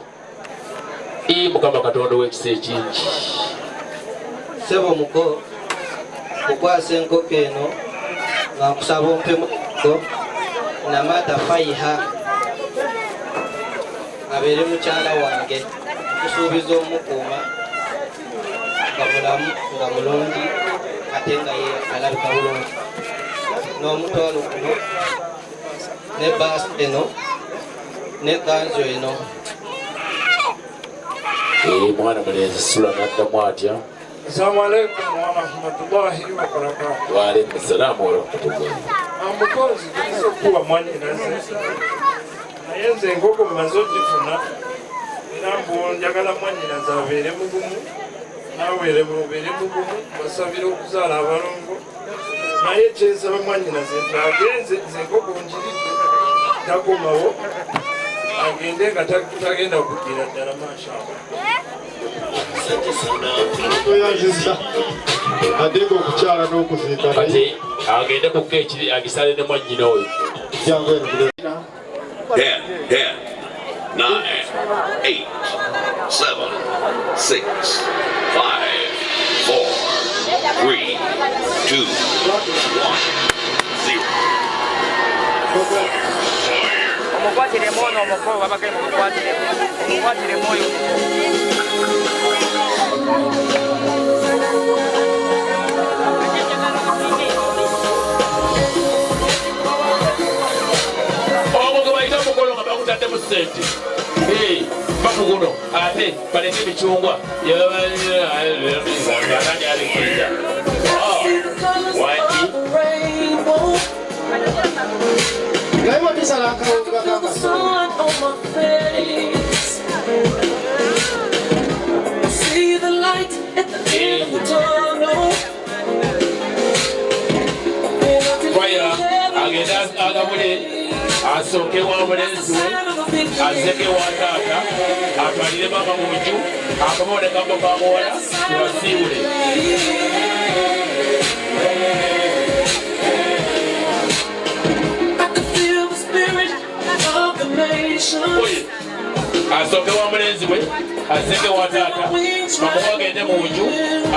Mukama Katonda w'ekisa ekingi. Ssebo muko kukwasa enkoko eno nga nkusaba ompemu Namata Faiha abeere mukyala wange. Nkusuubiza omukuuma nga mulamu nga mulungi ate nga ye alabika bulungi. N'omutwalo guno ne baasi eno ne kanzu eno. Mwana mulenzi Sula n'addamu atya. Assalamu alaikum wa rahmatullahi wa barakatuh. Wa alaikum salam wa rahmatullahi. Amukozi tuliza okuwa mwannyinaze naye nze enkoko mmaze ogifuna era mbu njagala mwannyinaze abeere mugumu naweere mubeere mugumu basabira okuzaala abalongo naye kyensaba mwannyinaze nti agenze nze enkoko njiridde takomawo agende nga tagenda okuddira ddala mashallah. Toyanziza adenga okukyala n'okuziika kati agende ku keeki agisale ne mwannyina oyo. 10, 9, 8, 7, 6, 5, 4, 3, 2, 1, 0. Omukwatire mwono omukolo babake omukwatire mwoyo. Omugo bayita omukolo nga bakutadde mu ssente. Baku guno ate balete emicungwa ani alikiriza wangi Gaiwa tisala akawunga kama See the light at the end of the tunnel. Fire agenda agabule asooke wa mulenzi we azeke wa taata atwalire mama mu nju akamone kambo kamuwala tubasiibule. asooke wa mulenzi we asenge wa taata mamuwa agende mu nju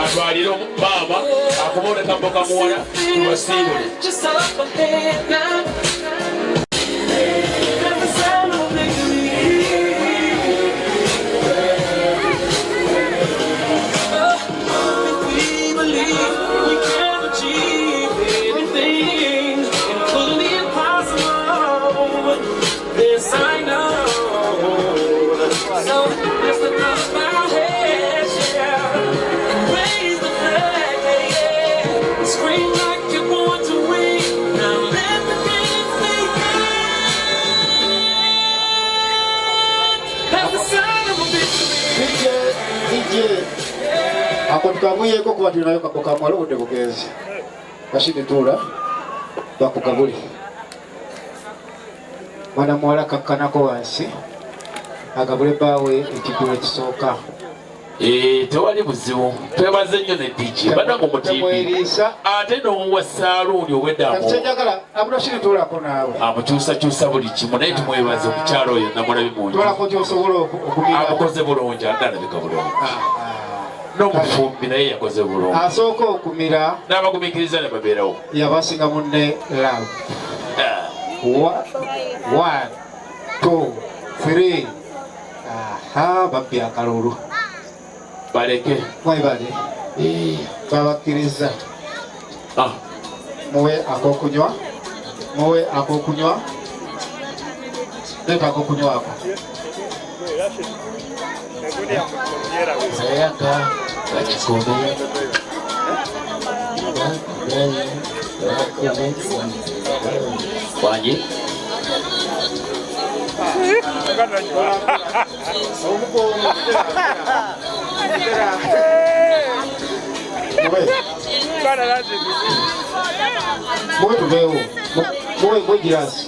atwalire maama akubuule kambo kamuwala tubasiibule ako tukamuyeko kuba tulinayo kakamwala obudde bugenzi Rashidi tuula bakugabule mwana muwala kakkanako wansi agabule bbaawe ekigulu ekisooka tewali buzibu twebaze nnyo ne DJ bada mu mutiibi ate n'owa saaluuni obweddamukyejagala Rashidi tuulako naawe amukyusakyusa buli kimu naye tumwebaze omukyalo oyo namulabi mungi tuulako kyosobola okumira amukoze bulungi agalabika bulungi n'omufumbi naye yakoze bulungi asooka okumira n'abagumiikiriza ne babeerawo yabasinga munne love 1 2 3 babbi akalulu baleke mwebale babakkiriza muwe akokunywa leta akokunywa ako sayaka bakikome wangi muwe tuveewo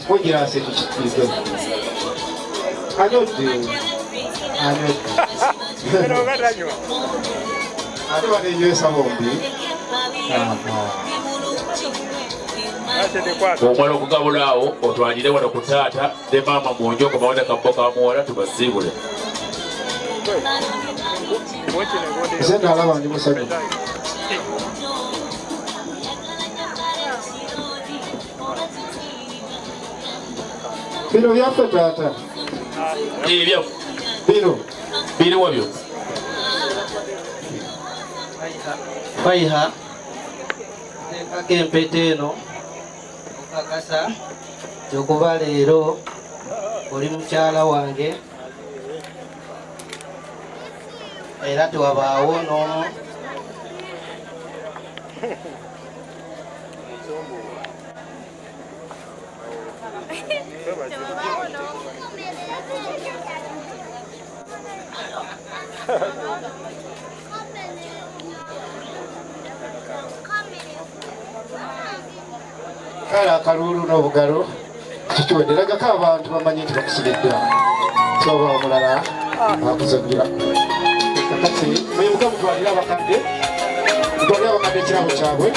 mwegirasi ekikikirize anyodde ate banenywesa bombi omwana okugabulaawo otwalire wano ku taata ne maama munju okomawona kambo kamuwala tubasiibule nze nalaba ndi musajja bino byaffe taata ebyo biriwa byo faiha tekako empeta eno okakasa kyokuba leero oli mukyala wange era tewabaawo n'omu kale akalulu n'obugalo kikiwedderaga abantu bamanyi nti bakusibiddwa soba omulala akuzagira kakati mwimuka mutwalire abakadde ekirabo kyabwe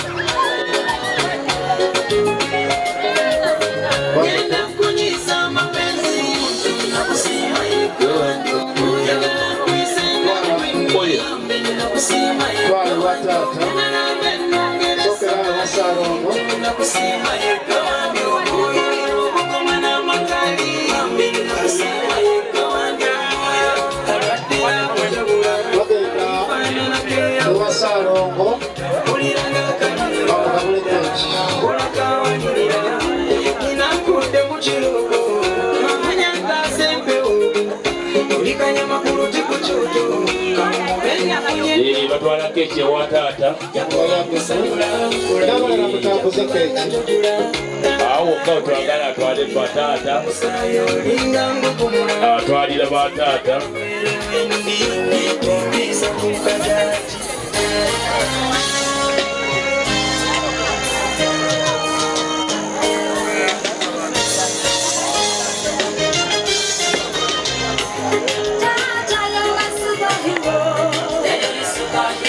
twale wataata sokera wasalongo bagenda ewasalongo bamugabule keki batwala keki ewa taata nabalala mutambuze keki awo wokka otwagala atwale bataata atwalira bataata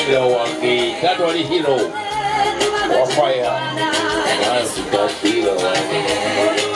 hilo wangi tatu ali hilo wafaya hilo wangi